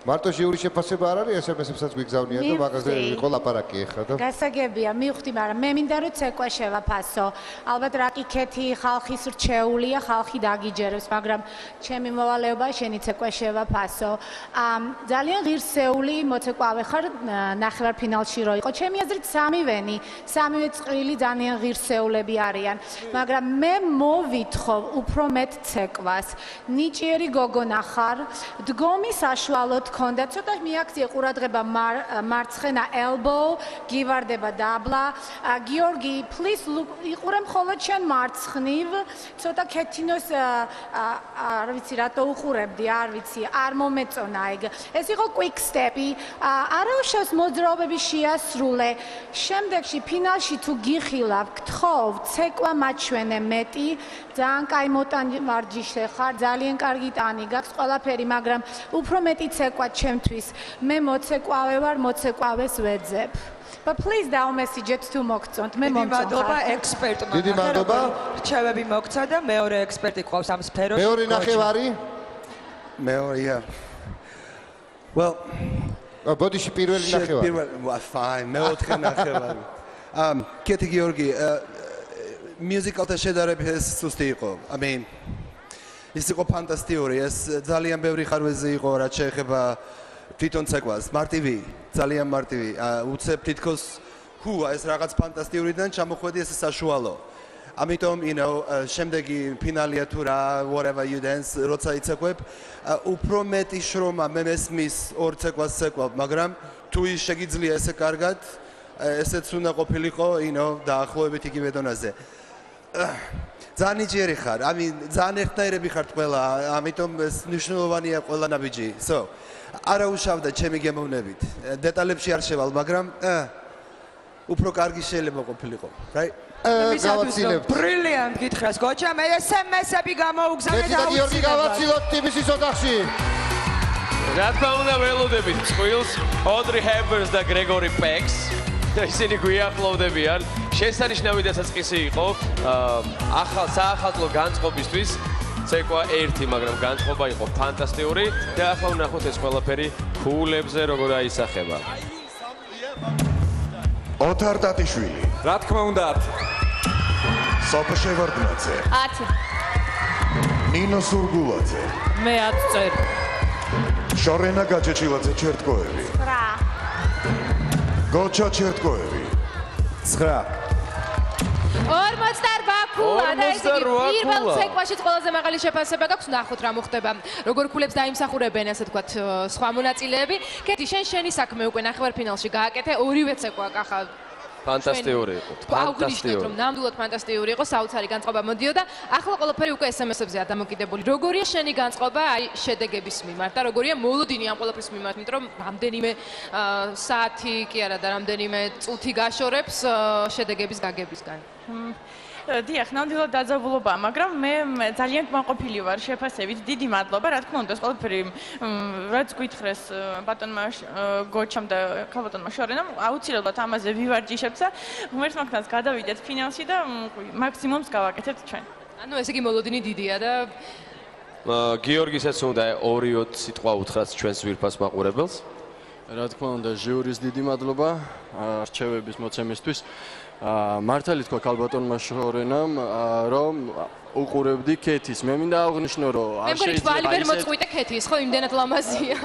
S2: მარტო ჟიურის შეფასება არ არის, SMS-ებსაც გვიგზავნიან და მაგაზე იყო ლაპარაკი ახლა და
S8: გასაგებია, მივხვდი, მაგრამ მე მინდა რომ ცეკვა შევაფასო. ალბათ რა კი ქეთი ხალხის რჩეულია, ხალხი დაგიჯერებს, მაგრამ ჩემი მოვალეობა შენი ცეკვა შევაფასო. ძალიან ღირსეული მოცეკვავე ხარ ნახევარფინალში რო იყო. ჩემი აზრით სამივე წყვილი ძალიან ღირსეულები არიან, მაგრამ მე მოვითხოვ უფრო მეტ ცეკვას. ნიჭიერი გოგონა ხარ, დგომი საშუალოდ ქონდა, ცოტა მიაქცია ყურადღება მარცხენა elbow, გივარდება დაბლა. გიორგი, please იყურე მხოლოდ შენ მარცხნივ, ცოტა ქეთინოს არ ვიცი რატო უყურებდი, არ ვიცი, არ მომეწონა ეგ. ეს იყო quick step-ი. არაუშავს მოძრაობები შეასრულე. შემდეგში ფინალში თუ გიხილავ, გთხოვ, ცეკვა მაჩვენე მეტი, ძალიან კაი მოტანვარჯიშე ხარ, ძალიან კარგი ტანი გაქვს ყველაფერი, მაგრამ უფრო მეტი ცეკვა ჩემთვის. მე მოცეკვავე ვარ, მოცეკვავეს ვეძებ. But please დაუმესიჯეთ თუ მოგწონთ. მე მომწონთ.
S3: დიდი მადლობა ექსპერტმა.
S2: დიდი მადლობა.
S3: რჩევები მოგცა და მეორე ექსპერტი ყავს ამ სფეროში.
S2: მეორე ნახევარი?
S15: მეორე. Well,
S2: ბოდიში პირველი ნახევარი.
S15: Fine, მეოთხე ნახევარი. კეთი გიორგი, მუსიკალთა შედარებით სუსტი იყო. I mean, ის იყო ფანტასტიკური, ეს ძალიან ბევრი ხარვეზი იყო, რაც შეეხება თვითონ ცეკვას. მარტივი, ძალიან მარტივი. უცებ თითქოს ეს რაღაც ფანტასტიურიდან ჩამოხვედი ეს საშუალო. ამიტომ, შემდეგი ფინალია თუ რა, whatever you dance, როცა იცეკვებ, უფრო მეტი შრომა მე მესმის ორ ცეკვას ცეკვავ, მაგრამ თუ ის შეგიძლია ესე კარგად, ესეც უნდა ყოფილიყო, დაახლოებით იგივე დონეზე. ძალიან ნიჭიერი ხარ, ძალიან ერთნაირები ხართ ყველა, ამიტომ მნიშვნელოვანია ყველა ნაბიჯი. So, არა უშავდა ჩემი გემოვნებით. დეტალებში არ შევალ, მაგრამ უფრო კარგი შეიძლება ყოფილიყო, right?
S2: გავაცილებ.
S3: ბრილიანტ გითხრას გოჩა, მე SMS-ები გამოუგზავნე და
S2: გიორგი გავაცილოთ TBC-ის ოთახში.
S1: რა თქმა უნდა ველოდებით წყვილს Audrey Hepburn და Gregory Peck. ისინი გვიახლოვდებიან. შესანიშნავი დასაწყისი იყო საახალწლო განწყობისთვის. ცეკვა 1, მაგრამ განწყობა იყო ფანტასტიკური და ახლა ვნახოთ ეს ყველაფერი ქულებზე როგორ აისახება.
S5: ოთარ ტატიშვილი.
S21: რა თქმა უნდა 10.
S5: სოფო შევარდნაძე.
S4: 10.
S5: ნინო სურგულაძე.
S16: მე 10 წერ.
S5: შორენა გაჯეჭილაძე ჩერტკოევი.
S20: 9.
S5: გოჩა ჩერტკოევი.
S21: 9.
S4: 48 ქულა და ეს პირველ ცეკვაშიც ყველაზე მაღალი შეფასება გაქვს. ნახოთ რა მოხდება. როგორ ქულებს დაიმსახურებენ ასე თქვათ სხვა მონაწილეები. კეთი შენი საქმე უკვე ნახევარფინალში გააკეთე. ორივე ცეკვა კახა
S1: ფანტასტიკური იყო.
S4: ფანტასტიკური. რომ ნამდვილად ფანტასტიკური იყო, საოცარი განწყობა მოდიოდა. ახლა ყველაფერი უკვე SMS-ებზე დამოკიდებული. როგორია შენი განწყობა აი შედეგების მიმართ და როგორია მოლოდინი ამ ყველაფრის მიმართ, იმიტომ რომ რამდენიმე საათი კი არა და რამდენიმე წუთი გაშორებს შედეგების გაგებისგან.
S14: დიახ, ნამდვილად დაძაბულობაა, მაგრამ მე ძალიან კმაყოფილი ვარ შეფასებით. დიდი მადლობა, რა თქმა უნდა, ეს ყველაფერი რაც გითხრეს ბატონმა გოჩამ და ქალბატონმა შორენამ, აუცილებლად ამაზე ვივარჯიშებთ და ღმერთს მაგთანაც გადავიდეთ ფინალში და მაქსიმუმს გავაკეთებთ ჩვენ.
S4: ანუ ესე იგი მოლოდინი დიდია და
S1: გიორგისაც უნდა 2 სიტყვა უთხრათ ჩვენს ვირფას მაყურებელს.
S9: რა თქმა უნდა, ჟიურის დიდი მადლობა რჩევების მოცემისთვის. მართალი თქვა ქალბატონმა შორენამ, რომ უყურებდი კეთის. მე მინდა აღვნიშნო, რომ
S4: არ შეიძლება ვალი ვერ მოწყვიტე კეთის, ხო, იმდენად ლამაზია.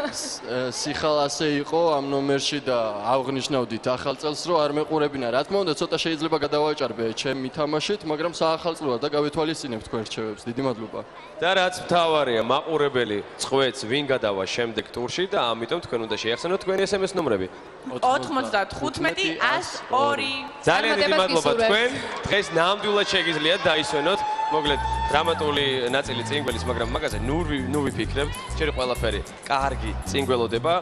S9: სიხალასე იყო ამ ნომერში და აღვნიშნავდით ახალ წელს, რომ არ მეყურებინა. რა თქმა უნდა, ცოტა შეიძლება გადავაჭარბე ჩემი თამაშით, მაგრამ საახალწლოა და გავითვალისწინებთ თქვენ რჩევებს. დიდი მადლობა.
S1: და რაც მთავარია, მაყურებელი წყვეტს ვინ გადავა შემდეგ ტურში და ამიტომ თქვენ უნდა შეახსენოთ თქვენი SMS ნომრები.
S14: 95 102.
S1: ძალიან დიდი მადლობა თქვენ. დღეს ნამდვილად შეგიძლიათ დაისვენოთ. მოკლედ დრამატული ნაწილი წინ გველის, მაგრამ მაგაზე ნუ ვიფიქრებთ. ჯერ ყველაფერი კარგი წინ გველოდება.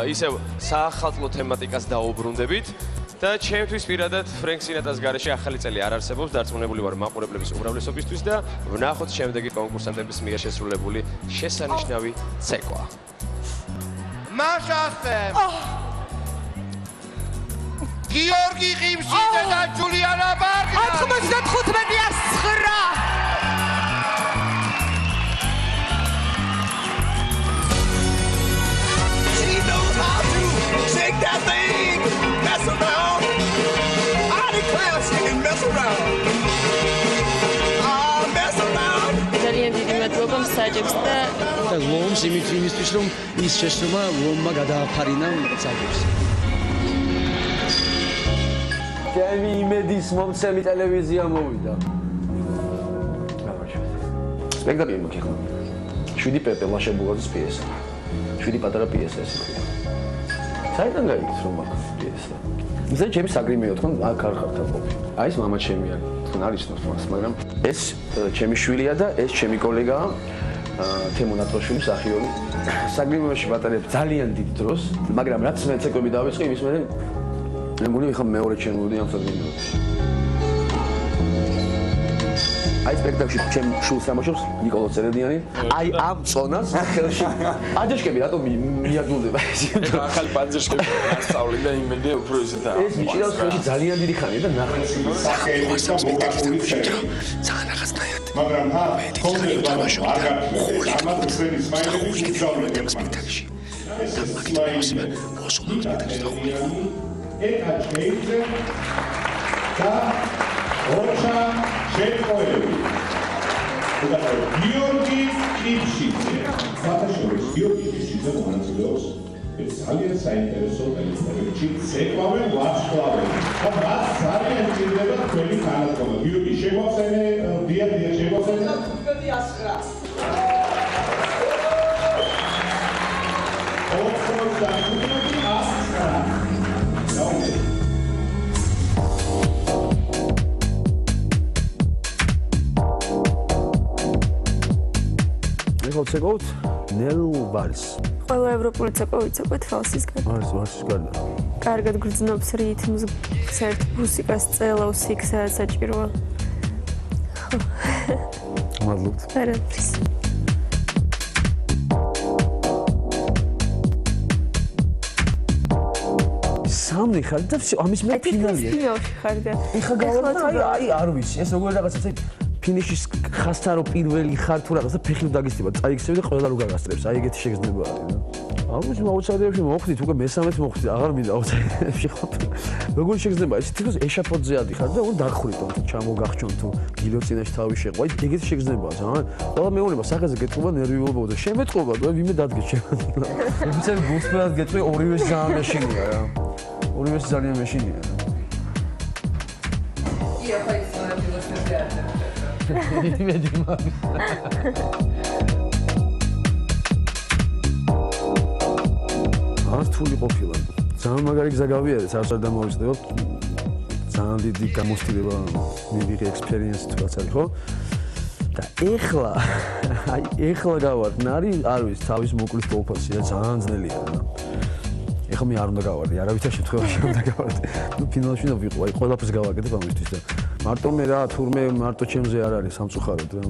S1: ისევ საახალწლო თემატიკას დაუბრუნდებით. და ჩემთვის პირადად ფრენკ სინატრას გარეშე ახალი წელი არ არსებობს. დარწმუნებული ვარ მაყურებლების უმრავლესობისთვის და ვნახოთ შემდეგი კონკურსანტების მიერ შესრულებული შესანიშნავი ცეკვა.
S2: მაშასტე გიორგი ყიფშიძე და ჯულიანა ბარგა
S3: 95-9.
S12: She knows how to shake that thing, mess around. I declare she can mess around. Mess around.
S20: ძალიან დიდი მადლობა მსაჯებს და
S22: ლომს იმისთვის რომ ის შესრულება ლომმა გადააფარინა მსაჯებს.
S17: ჩემი იმედის მომცემი ტელევიზია მოვიდა. სპექტაკლი მოგიხმო. 7 პეპე ლაშებულაძის პიესა. 7 პატარა პიესა ეს იყო. საიდან გაიგეთ რომ აქ პიესა? ისე ჩემი საგრიმეო თქო აქ არ ხართ აბო. აი ეს მამა ჩემი არის. თქო არ იცნობს მას, მაგრამ ეს ჩემი შვილია და ეს ჩემი კოლეგაა. თემო ნატროშვილი მსახიობი. საგრიმეოში ვატარებ ძალიან დიდ დროს, მაგრამ რაც მე ცეკვები დავიწყე იმის მერე მე მგონი ხომ მეორე ჩემი ამ საგრიმეოში. აი სპექტაკლში ჩემ შულს ამაშობს ნიკოლო წერედიანი. აი ამ წონას ხელში აჯაშკები რატომ მიაგულდება ეს?
S9: ახალი პანჯერშკები არ სწავლი და იმედია უფრო ისეთ
S17: ეს მიჭირავს ხელში ძალიან დიდი ხანია და ნახე
S22: ძალიან ახასნაირად.
S18: მაგრამ
S22: ხომ თამაშობ და ხული სპექტაკლში. და მაგიტოს მოსულ სპექტაკლში და ხული.
S18: ეკაჩეიძე და ოჩა შეკოევი. და გიორგი ყიფშიძე. საერთოდ გიორგი ყიფშიძე მონაწილეობს ძალიან საინტერესო პროექტში ცეკვავე ვარსკვლავები. და მას ძალიან ჭირდება თქვენი თანადგომა. გიორგი შეგვახსენე, დიახ, შეგვახსენე. 95-9.
S22: ცეკვავთ ნელ ბარს.
S20: ყველა ევროპული ცეკვა ვიცეკვეთ ხალხის გარდა.
S22: ვარსის გარდა.
S7: კარგად გრძნობს რითმს, ერთ მუსიკას წელავს იქ, სადაც საჭიროა.
S19: მადლობთ.
S7: არაფრის.
S19: სამი ხარ და ამის მე ფინალია.
S7: ფინალში ხარ და.
S19: ეხა გავარდა აი არ ვიცი, ეს როგორ რაღაცა ფინიშის ხასთან რო პირველი ხარ თუ რაღაცა ფეხი დაგისდება, წაიქცევი და ყველა რო გაგასწრებს. აი ეგეთი შეგრძნება არის და. არ ვიცი, აუცილებლად მოხდით, უკვე მესამეც მოხდით, აღარ მინდა აუცილებლად ხო. როგორ შეგრძნება? ეს თვითონ ეშაფოთზე ადიხარ და უნდა დაგხრიტო თუ ჩამოგახჩონ თუ გილოცინაში თავი შეყვა. აი ეგეთი შეგრძნება ძალიან. ყველა მეუბნება სახეზე გეტყობა ნერვიულობა და შემეწყობა და ვიმე დადგეს შემოდი. ვიცი გულსფერად გეტყვი ორივე ძალიან მეშინია რა. ორივე ძალიან მეშინია.
S4: ია ხაი სანაპიროსზე არ
S19: იმედი მაქვს. რთული ყოფილა. ძალიან მაგარი გზა გავიარე, არც არ დამოვიწყდება. ძალიან დიდი გამოცდილება მივიღე ექსპერიენსი თუ რაც არის, ხო? და ეხლა, აი ეხლა გავარ, ნარი, არ ვიცი, თავის მოკლის ტოლფასია, ძალიან ძნელია რა. ეხლა მე არ უნდა გავარდი, არავითარ შემთხვევაში არ უნდა გავარდი. ნუ ფინალში უნდა ვიყო, აი ყველაფერს გავაკეთებ ამისთვის და მარტო მე რა, თურმე მარტო ჩემზე არ არის სამწუხაროდ რა.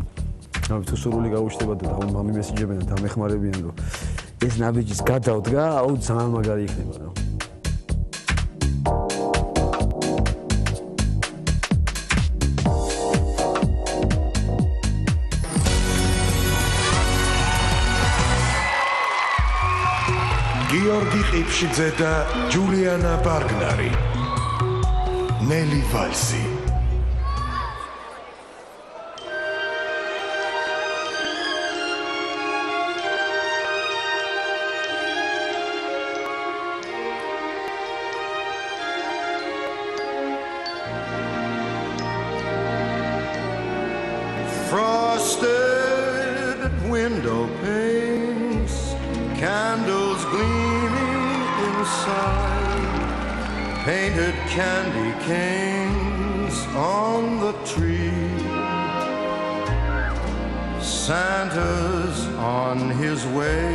S19: რა ვიცი, თუ სურვილი გაუჩნდება და მომიმესიჯებიან და დამეხმარებიან რომ ეს ნაბიჯის გადავდგა, აუ ძალიან მაგარი იქნება რა.
S5: გიორგი ყიფშიძე და ჯულიანა ბარგნარი. ნელი ვალსი.
S2: Frosted window panes, candles gleaming inside, painted candy canes on the tree. Santa's on his way,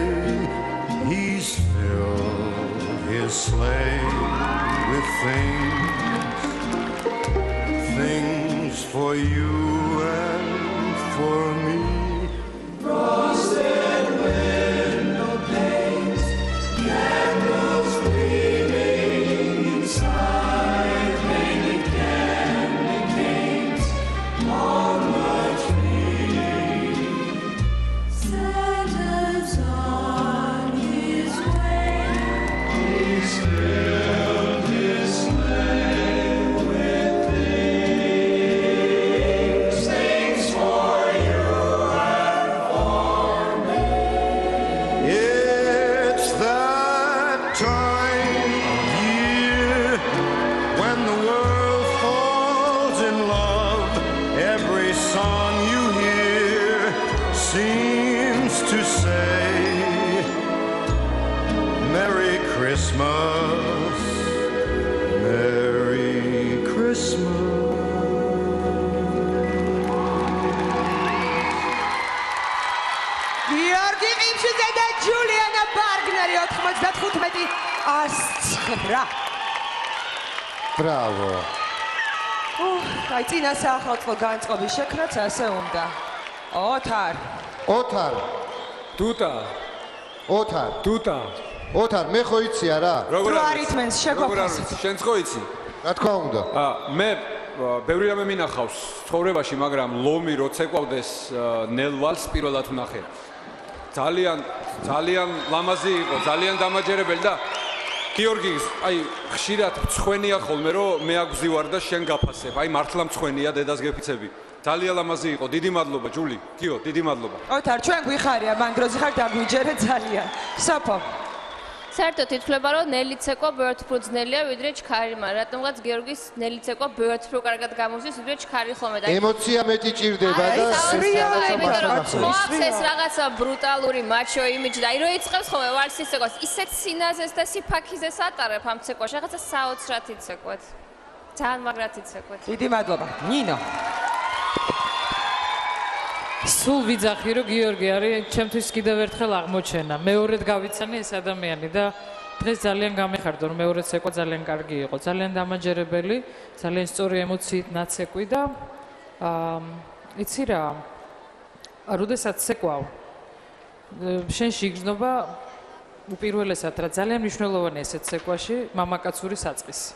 S2: he's filled his sleigh with things for you and for me. Frosted window panes, candles gleaming inside, painted candy canes on the tree. Santa's on his way, he's filled his sleigh with things for you and for me. It's that time of year when the world falls in love. Every song you hear seems to say, Merry Christmas, Merry Christmas.
S3: გიორგი ყიფშიძე და ჯულიანა ბარგნერი 95-109.
S2: Bravo.
S3: აი წინა საახალწლო განწყობის შექმნაც ასე უნდა. ოთარ.
S2: ოთარ.
S21: დუტა.
S2: ოთარ.
S21: დუტა.
S2: ოთარ, მე ხო იცი არა?
S21: როგორ
S3: არითმენს შეგვაფასე.
S21: შენ ხო იცი?
S2: რა თქმა უნდა.
S21: მე ბევრი რამე მინახავს ცხოვრებაში, მაგრამ ლომი როცა ეკვავდეს ნელვალს პირველად ვნახე. ძალიან ლამაზი იყო, ძალიან დამაჯერებელი და გიორგი, აი ხშირად მცხვენია ხოლმე რომ მე აგზივარ და შენ გაფასებ. აი მართლა მცხვენია დედას გეფიცები. ძალიან ლამაზი იყო. დიდი მადლობა, ჯული. გიო, დიდი მადლობა.
S3: ოთარ, ჩვენ გვიხარია, მან დროზე ხარ დაგვიჯერე ძალიან. საფო.
S13: საერთოდ ითვლება რომ ნელი ცეკვა ბევრად უფრო ძნელია ვიდრე ჩქარი, მაგრამ რატომღაც გიორგის ნელი ცეკვა ბევრად უფრო კარგად გამოსდის ვიდრე ჩქარი ხოლმე და
S2: ემოცია მეტი ჭირდება და
S13: ეს რაღაცა ბრუტალური მაჩო იმიჯი და აი რო იწყებს ხოლმე ვალსის ცეკვას ისეთ სინაზეს და სიფაქიზეს ატარებ ამ ცეკვაში რაღაცა საოცრად იცეკვეთ ძალიან მაგრად იცეკვეთ
S3: დიდი მადლობა ნინო
S16: სულ ვიძახი რომ გიორგი არის ჩემთვის კიდევ ერთხელ აღმოჩენა მეორედ გავიცანი ეს ადამიანი და დღეს ძალიან გამიხარდა რომ მეორე ცეკვა ძალიან კარგი იყო, ძალიან დამაჯერებელი, ძალიან სწორი ემოციით ნაცეკვი და იცი რა, როდესაც ცეკვავ შენში იგრძნობა უპირველესად რა ძალიან მნიშვნელოვანია ესეთ ცეკვაში მამაკაცური საწყისი.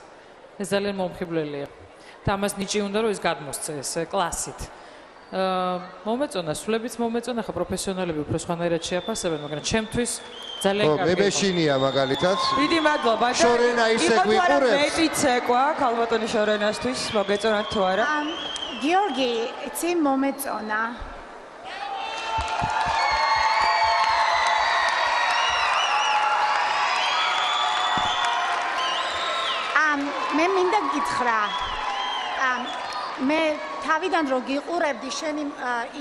S16: ეს ძალიან მომხიბვლელია. და ამას ნიჭი უნდა რომ ეს გადმოსცე ეს კლასით. მომეწონა, სულებიც მომეწონა, ხა პროფესიონალები უფრო სხვანაირად შეაფასებენ, მაგრამ ჩემთვის ძალიან კარგი.
S2: მე მეშინია მაგალითად.
S3: დიდი მადლობა.
S2: შორენა ისე გვიყურებს.
S3: მეტი ცეკვა ქალბატონი შორენასთვის, მოგეწონათ თუ არა?
S8: გიორგი, იცი მომეწონა. მე მინდა გითხრა. მე თავიდან რო გიყურებდი შენი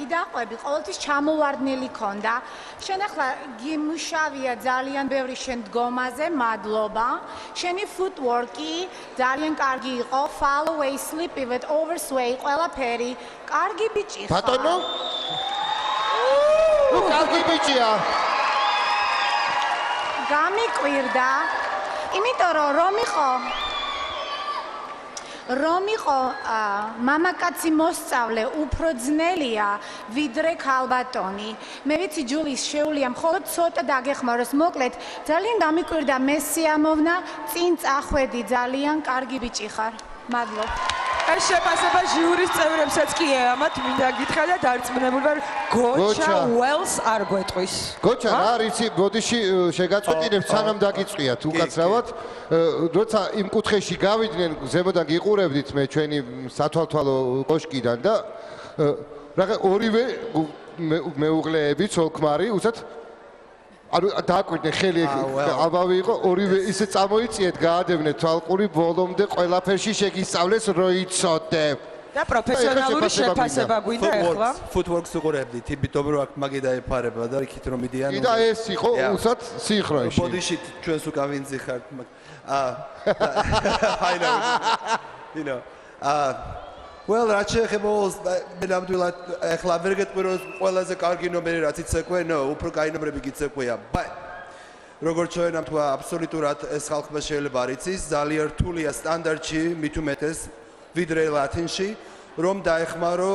S8: იდაყვები, ყოველთვის ჩამოვარდნილი ქონდა. შენ ახლა გიმუშავია ძალიან ბევრი შენ დგომაზე, მადლობა. შენი footwork-ი ძალიან კარგი იყო, fall away, sleepy with oversway, ყველაფერი. კარგი ბიჭი ხარ.
S2: ბატონო? კარგი ბიჭია.
S8: გამიკვირდა. იმიტომ რომ იყო მამაკაცი მოსწავლე უფრო ძნელია ვიდრე ქალბატონი. მე ვიცი ჯულის შეუულია მხოლოდ ცოტა დაგეხმაროს. მოკლედ ძალიან დამიკვირდა მე სიამოვნა, წინ წახვედი, ძალიან კარგი ბიჭი ხარ. მადლობა.
S3: ეს შეფასება ჟიურის წევრებსაც კი ამათ მინდა გითხრა და დარწმუნებული ვარ გოჩა ველს არ გვეტყვის.
S2: გოჩა რა არის იცი ბოდიში შეგაწყვეტინებ სანამ დაგიწვიათ უკაცრავად როცა იმ კუთხეში გავიდნენ ზემოდან გიყურებდით მე ჩვენი სათვალთვალო კოშკიდან და რაღა ორივე მეუღლეები ცოლქმარი უცად ანუ დააკვირდნენ ხელი აბავი იყო ორივე ისე წამოიწიეთ გაადევნეთ თვალყური ბოლომდე ყველაფერში შეგისწავლეს რო იცოდე
S3: და პროფესიონალური შეფასება გვინდა ახლა
S15: footwork-ს უყურებდი თვითონ რომ აქ მაგი დაეფარება და იქით რომ მიდიან
S2: და ეს იყო უცად სინხრონში
S15: ბოდიში ჩვენს უკავინძი ხართ I know you know well რაც შეეხება მე ნამდვილად ახლა ვერ გეტყვი რომ ყველაზე კარგი ნომერი რაც იცეკვე no უფრო კაი ნომრები გიცეკვია but როგორც ჩვენ ამ თქვა აბსოლუტურად ეს ხალხმა შეიძლება არ იცის ძალიან რთულია სტანდარტში მით უმეტეს ვიდრე ლათინში რომ დაეხმარო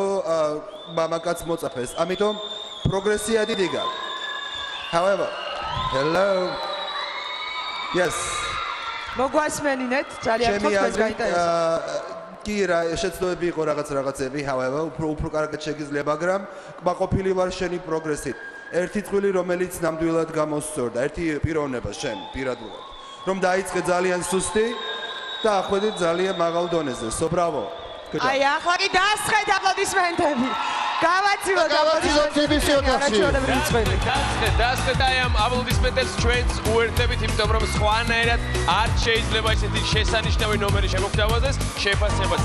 S15: მამაკაც მოწაფეს ამიტომ პროგრესია დიდი გაქვს however hello yes
S3: მოგვასმენინეთ ძალიან თქოს გაინტერესებს
S15: კი რა შეცდომები იყო რაღაცები however უფრო კარგად შეგიძლია მაგრამ კმაყოფილი ვარ შენი პროგრესით ერთი წვილი რომელიც ნამდვილად გამოსწორდა ერთი პიროვნება შენ პირადულად რომ დაიწყე ძალიან სუსტი და ახვედით ძალიან მაღალ დონეზე so bravo
S3: აი ახლა კი დასხეთ აპლოდისმენტები გავაცილოთ
S2: ტიბის ოთახში
S1: დასხეთ აი ამ აპლოდისმენტებს ჩვენც უერთდებით იმიტომ რომ სხვანაირად არ შეიძლება ისეთი შესანიშნავი ნომერი შემოგთავაზეს შეფასებაც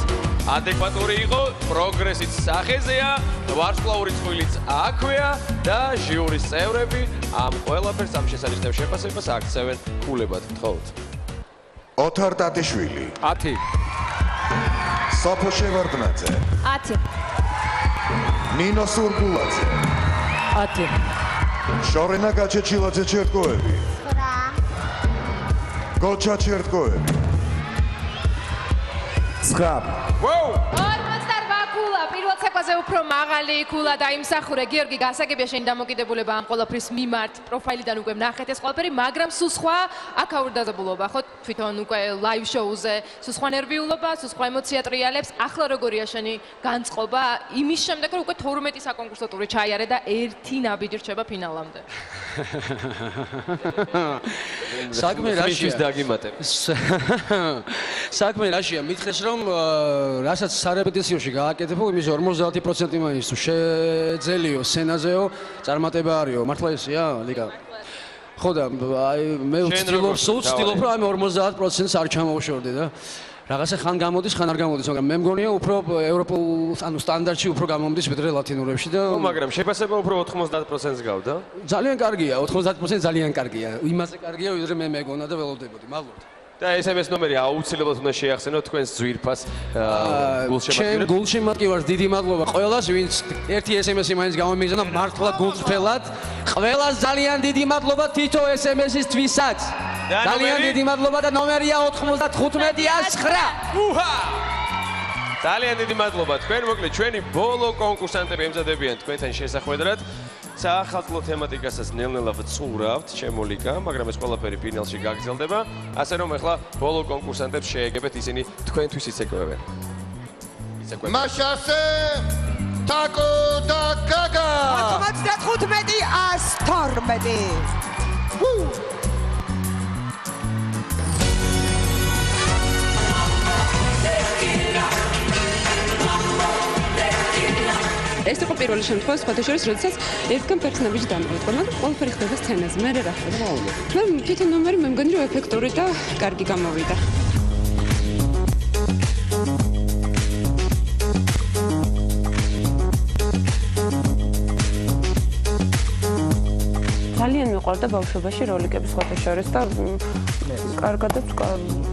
S1: ადეკვატური იყო პროგრესიც სახეზეა ვარსკვლავური წყვილიც აქვეა და ჟიურის წევრები ამ ყველაფერს ამ შესანიშნავ შეფასებას აქცევენ კულებად გთხოვთ
S5: ოთარ ტატიშვილი
S1: 10
S5: საფო შევარდნაძე
S13: 10
S5: ნინო სურგულაძე
S16: 10
S5: შორენა გაჩეჩილაძე ჩერტკოები 9 გოჩა ჩერტკოები 9
S1: ვოუ
S4: 48 კულა პირველ ცეკვაზე უფრო მაღალი კულა დაიმსახურე გიორგი გასაგებია შენი დამოკიდებულება ამ ყველაფრის მიმართ პროფაილიდან უკვე ნახეთ ეს ყველაფერი მაგრამ სულ სხვა აქაური დაძაბულობა ხო თვითონ უკვე ლაივ შოუზე სულ სხვა ნერვიულობა სულ სხვა ემოცია ტრიალებს ახლა როგორია შენი განწყობა იმის შემდეგ რომ უკვე 12 საკონკურსო ტური ჩაიარე და ერთი ნაბიჯი რჩება ფინალამდე
S17: საქმე რაშია
S1: დაგიმატებ
S17: საქმე რაშია მითხრეს რომ რასაც სარეპეტიციოში გააკეთებო იმის 50% მაინც თუ შეძელიო სცენაზეო წარმატება არისო მართლა ესეა ლიკა ხო და აი მე ვცდილობ რომ ამ 50%-ს არ ჩამოვშორდე და რაღაცა ხან გამოდის ხან არ გამოდის მაგრამ მე მგონია უფრო ევროპულ ანუ სტანდარტში უფრო გამომდის ვიდრე ლათინურებში და
S1: მაგრამ შეფასება უფრო 90%-ს გავდა
S17: ძალიან კარგია 90% ძალიან კარგია იმაზე კარგია ვიდრე მე მეგონა და ველოდებოდი მადლობა
S1: და SMS ნომერი აუცილებლად უნდა შეახსენოთ თქვენს ძვირფას გულშემატკივრად.
S17: გულშემატკივარს დიდი მადლობა ყველას, ვინც ერთი SMS-ი მაინც გამომიგზავნა მართლა გულწრფელად. ყველას ძალიან დიდი მადლობა თითო SMS-ისთვისაც.
S6: ძალიან დიდი მადლობა და ნომერია 95-9.
S1: უჰა! ძალიან დიდი მადლობა თქვენ, მოკლედ ჩვენი ბოლო კონკურსანტები ემზადებიან თქვენთან შესახვედრად. საახალწლო თემატიკასაც ნელ-ნელა ვწურავთ, ჩემოლიკა, მაგრამ ეს ყველაფერი ფინალში გაგრძელდება. ასე რომ ახლა ბოლო კონკურსანტებს შეეგებეთ, ისინი თქვენთვის იცეკვევენ.
S2: მაშასე თაკო და გაგა
S3: 95-112.
S20: ეს იყო პირველი შემთხვევა სხვათა შორის, როდესაც ერთგან პერსონაჟი დამოვიწყო, მაგრამ ყველაფერი ხდება სცენაზე. მე რა ხდება? მე თვითონ ნომერი მე მგონი რომ ეფექტური და კარგი გამოვიდა. ძალიან მიყვარდა ბავშვობაში როლიკები სხვათა შორის და კარგადაც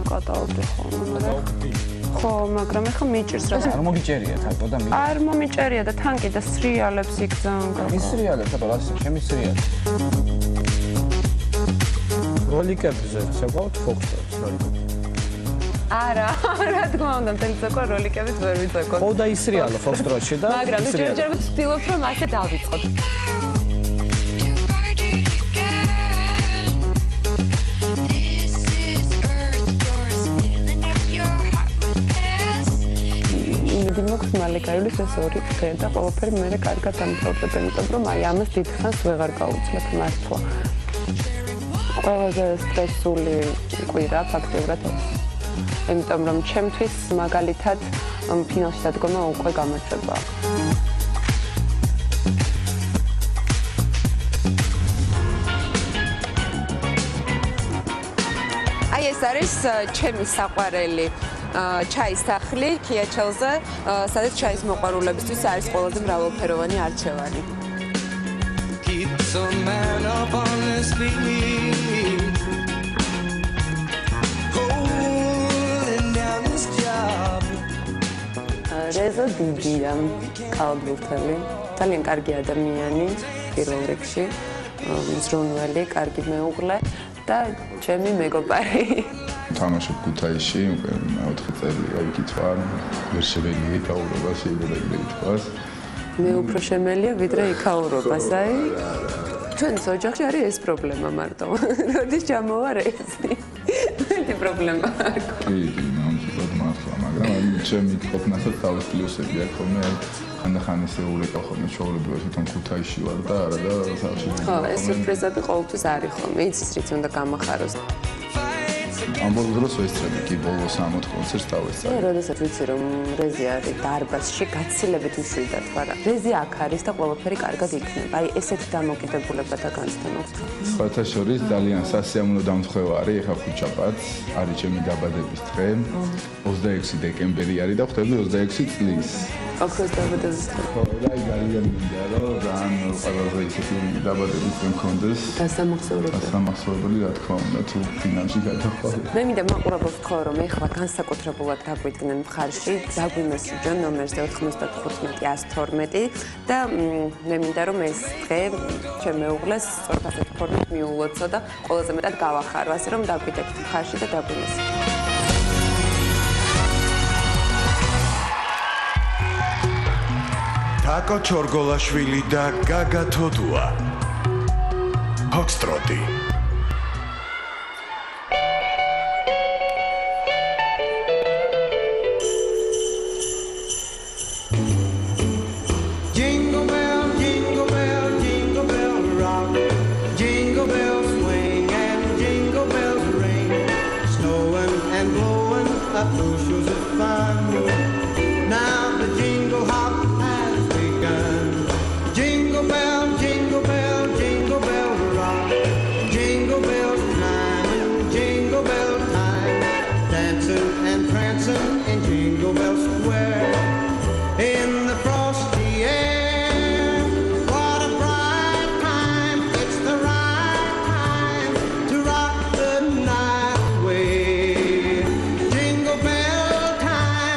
S20: გადავდი ხოლმე. ხო, მაგრამ ეხა მიჭირს რა.
S10: არ მომიჭერია თაკო და მე.
S20: არ მომიჭერია და თან კიდე სრიალებს იგზავნა.
S10: ის სრიალებს აბა რა შემი სრიალი.
S19: როლიკებზე შეგვაქვს ფოქსტროტს როლიკები.
S20: არა, რა თქმა უნდა, მთელი წაკვა როლიკებით ვერ ვიცაკო.
S19: ხო და ის სრიალი ფოქსტროტში და
S20: მაგრამ ჯერჯერ ვცდილობ რომ ასე დავიწყოთ. მოგვს მალე გაივლის ეს ორი დღე და ყველაფერი მე კარგად დამთავრდება, იმიტომ რომ აი ამას დიდხანს ვეღარ გავუძლებ მართლა. ყველაზე სტრესული კვირა ფაქტიურად ეს. იმიტომ რომ ჩემთვის მაგალითად ფინალში დადგომა უკვე გამარჯვება. აი ეს არის ჩემი საყვარელი ჩაის სახლი ქიაჩელზე, სადაც ჩაის მოყვარულებისთვის არის ყველაზე მრავალფეროვანი არჩევანი. რეზო დიდია, ქალბურთელი, ძალიან კარგი ადამიანი, პირველ რიგში, მზრუნველი, კარგი მეუღლე და ჩემი მეგობარი.
S23: თამაშობ ქუთაისში, უკვე 4 წელია იქით ვარ, ვერ შემიძლია იქაურობა შეიძლება ითქვას.
S20: მე უფრო შემელია ვიდრე იქაურობას, აი. ჩვენს ოჯახში არის ეს პრობლემა მარტო. როდის ჩამოვარ ეზი? მეტი პრობლემა აქვს.
S23: კი, ნამდვილად მართლა, მაგრამ ჩემი ყოფნასაც თავის პლუსები აქვს ხოლმე. ხანდახან ისე ულეკავ ხოლმე ჩვეულებრივად თვითონ ქუთაისში ვარ და არა და საერთოდ.
S20: ხო, ეს სურპრიზები ყოველთვის არის ხოლმე. იცის რით უნდა გამახაროს.
S23: ამ ბოლო დროს ვესწრები კი ბოლო 60 კონცერტს დავესწრები.
S20: როდესაც ვიცი რომ რეზი არის დარბაზში გაცილებით მშვიდად ვარ. რეზი აქ არის და ყველაფერი კარგად იქნება. აი ესეთი დამოკიდებულება და განცდომა.
S23: სხვათა შორის ძალიან სასიამოვნო დამთხვევა არის ეხა ხუთშაბათს, არის ჩემი დაბადების დღე. 26 დეკემბერი არის და ხვდები 26 წლის.
S20: ოქროს დაბადების დღე.
S23: ხო, და ძალიან მინდა რომ ძალიან ყველაზე ისეთი დაბადების დღე მქონდეს. დასამახსოვრებელი რა თქმა უნდა თუ ფინანსი გადახვალ.
S20: მე მინდა მაყურებელს ვთქვა რომ ეხლა განსაკუთრებულად გაგვიდგნენ მხარში, დაგვიმესიჯონ ნომერზე 95-112 და მე მინდა რომ ეს დღე ჩემ მეუღლეს სწორედ ასეთი ფორმით მიულოცო და ყველაზე მეტად გავახარო, ასე რომ დაგვიდგეთ მხარში და დაგვიმესიჯონ.
S5: თაკო ჩორგოლაშვილი და გაგა თოდუა. ფოქსტროტი.
S11: Jingle bell, jingle bell, jingle bell rock. Jingle bells swing and jingle bells ring. Snowing and blowing up bushels of fun. Now the jingle hop has begun. Jingle bell, jingle bell, jingle bell rock. Jingle bell time and jingle bell time. Dancing and prancing in Jingle Bell Square. In the frosty air, what a bright time. It's the right time to rock the night away. Jingle bell time.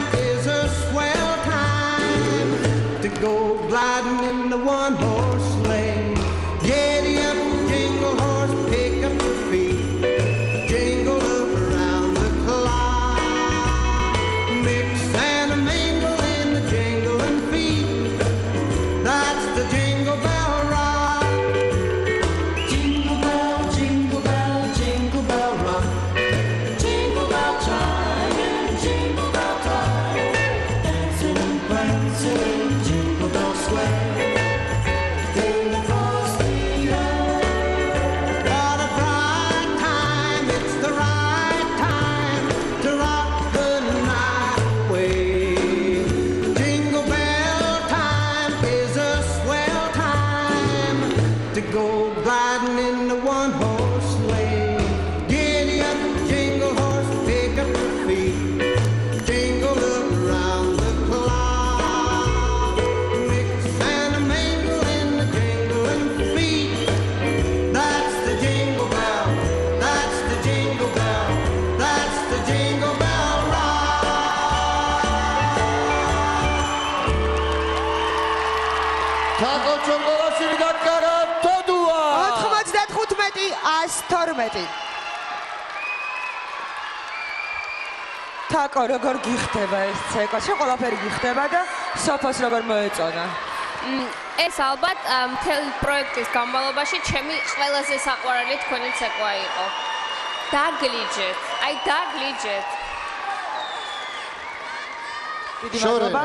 S11: to go gliding in the one-horse sleigh. Giddy up, jingle horse, pick up your feet, jingle around the clock. Mix and a mingle in the jingling feet. That's the jingle bell, that's the jingle bell, that's the jingle bell rock.
S2: თაკო ჩონგოლაშვილი და გაგა თოდუა
S3: 95-112 თაკო როგორ გიხდება ეს ცეკვა? შენ ყველაფერი გიხდება და სოფოს როგორ მოეწონა?
S13: ეს ალბათ მთელი პროექტის განმავლობაში ჩემი ყველაზე საყვარელი თქვენი ცეკვა იყო. დაგლიჯეთ, აი დაგლიჯეთ.
S3: დიდი მადლობა.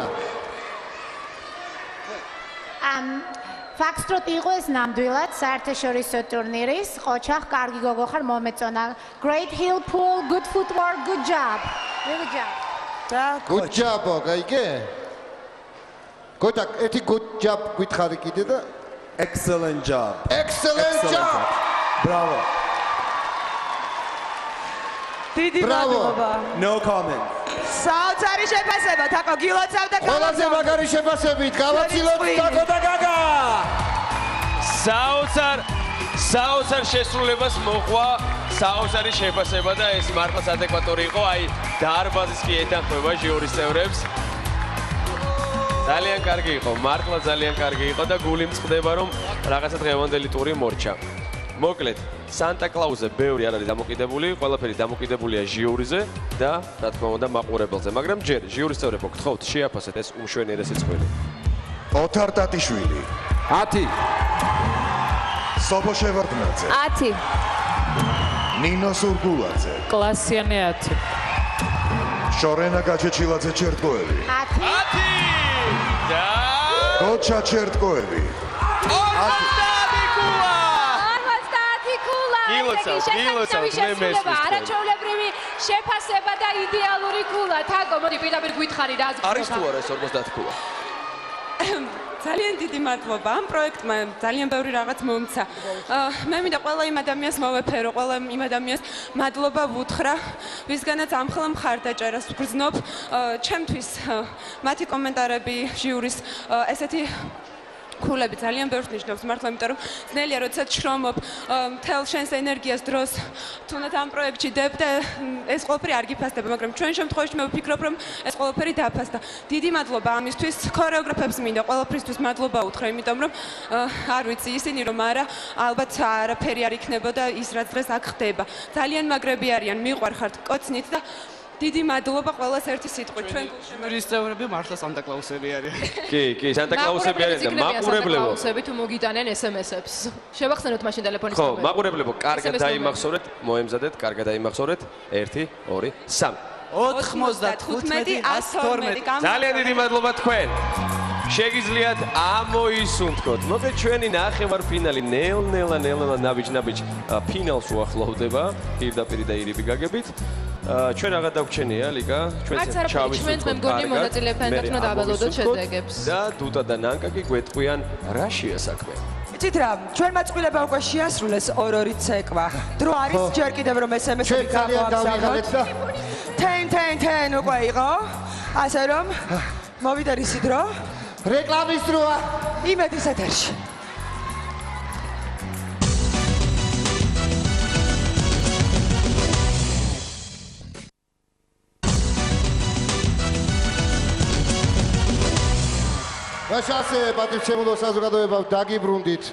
S8: Foxtrot იყო ეს ნამდვილად საერთაშორისო ტურნირის ყოჩახ კარგი გოგო ხარ მომეწონა. Great heel pull, good footwork, good job. Really good job.
S2: Good job, გაიგე? გოთაკ, ერთი good job გითხარი კიდე და
S9: Excellent job.
S2: Excellent job.
S9: Bravo.
S3: დიდი მადლობა.
S9: No comment.
S3: საოცარი შეფასება, თაკო გილოცავ და
S2: ყველაზე მაგარი შეფასებით, გავაცილოთ თაკო და გაგა.
S1: საოცარ შესრულებას მოყვა, საოცარი შეფასება და ეს მართლაც ადეკვატური იყო, აი დარბაზის კი ეთანხმება ჟიურის წევრებს. ძალიან კარგი იყო, მართლა ძალიან კარგი იყო და გული მწყდება რომ რაღაცა დღევანდელი ტური მორჩა. მოკლედ, სანტა-კლაუზე ბევრი არ არის დამოკიდებული, ყველაფერი დამოკიდებულია ჟიურიზე და რა თქმა უნდა მაყურებელზე, მაგრამ ჯერ ჟიურის წევრებო გთხოვთ შეაფასეთ ეს უმშვენიერესი წყვილი.
S5: ოთარ ტატიშვილი
S9: 10.
S5: სოფო შევარდნაძე
S13: 10.
S5: ნინო სურგულაძე
S16: კლასიანი 10.
S5: შორენა გაჩეჩილაძე ჩერტკოევი
S8: 10.
S1: და
S5: გოჩა ჩერტკოევი
S1: 50
S4: არაჩვეულებრივი შეფასება და იდეალური ქულა. თაკო, მოდი პირდაპირ გითხარი რა ზღვა.
S1: არის თუ არა ეს 50 ქულა?
S20: ძალიან დიდი მადლობა ამ პროექტმა ძალიან ბევრი რაღაც მომცა. მე მინდა ყველა იმ ადამიანს მოვეფერო, ყველა იმ ადამიანს მადლობა ვუთხრა, ვისგანაც ამხელა მხარდაჭერას ვგრძნობ. ჩემთვის მათი კომენტარები ჟიურის ესეთი ქულები ძალიან ბევრს ნიშნავს მართლა, იმიტომ რომ ძნელია როდესაც შრომობ მთელ შენს ენერგიას დროს თუნდაც ამ პროექტში დებ და ეს ყველაფერი არ გიფასდება, მაგრამ ჩვენ შემთხვევაში მე ვფიქრობ რომ ეს ყველაფერი დაფასდა. დიდი მადლობა ამისთვის, ქორეოგრაფებს მინდა ყველაფრისთვის მადლობა უთხრა, იმიტომ რომ არ ვიცი ისინი რომ არა, ალბათ არაფერი არ იქნებოდა ის რაც დღეს აქ ხდება. ძალიან მაგრები არიან, მიყვარხართ, კოცნით და დიდი მადლობა ყველას ერთი სიტყვით. ჩვენ
S6: ჟიურის წევრები მართლა სანტა-კლაუსები არიან.
S1: კი, სანტა-კლაუსები არიან და მაყურებლებო.
S4: სანტა-კლაუსები თუ მოგიტანენ SMS-ებს. შევახსენოთ მაშინ ტელეფონის
S1: ხო,
S4: ნომერი.
S1: მაყურებლებო, კარგად დაიმახსოვრეთ, მოემზადეთ, კარგად დაიმახსოვრეთ. 1, 2, 3.
S20: 95-112.
S1: ძალიან დიდი მადლობა თქვენ. შეგიძლიათ ამოისუნთქოთ. მოკლედ ჩვენი ნახევარფინალი ნელ-ნელა ნაბიჯ ფინალს უახლოვდება. პირდაპირ და ირიბი გაგებით. ჩვენ აღარ დაგვჩენია ლიგა, ჩვენ
S4: ჩვენ მე მგონი მონაწილეებთან ერთად დავალოდოთ შედეგებს.
S1: და დუტა და ნანკა კი გვეტყვიან რა შეა საქმე.
S3: იცით რა, ჩვენმა წყვილება უკვე შეასრულეს ორ-ორი ცეკვა. დრო არის ჯერ კიდევ რომ SMS-ები
S2: გავაგზავნოთ და
S3: 10 უკვე იყო. ასე რომ მოვიდა რისი დრო?
S2: რეკლამის დროა.
S3: იმედის ეთერში.
S2: რაშასე პატრიცემულო საზოგადოებამ დაგიბრუნდით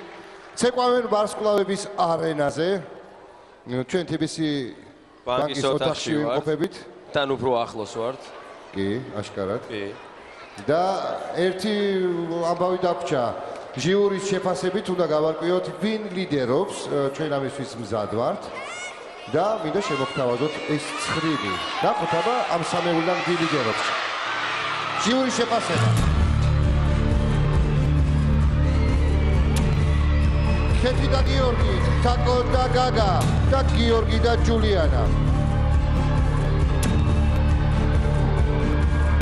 S2: ცეკვავენ ვარსკვლავების არენაზე. ჩვენ TBC ბანკის ოთახში ვიმყოფებით.
S1: თან უფრო ახლოს ვართ.
S2: კი, აშკარად.
S1: კი.
S2: და ერთი ამბავი დაგვრჩა. ჟიურის შეფასებით უნდა გავარკვიოთ, ვინ ლიდერობს, ჩვენ ამისთვის მზად ვართ. და მინდა შემოგთავაზოთ ეს ცხრილი. ნახოთ აბა ამ სამეულიდან ვინ ლიდერობს. ჟიურის შეფასება. ქეთი და გიორგი, თაკო და გაგა და გიორგი და ჯულიანა.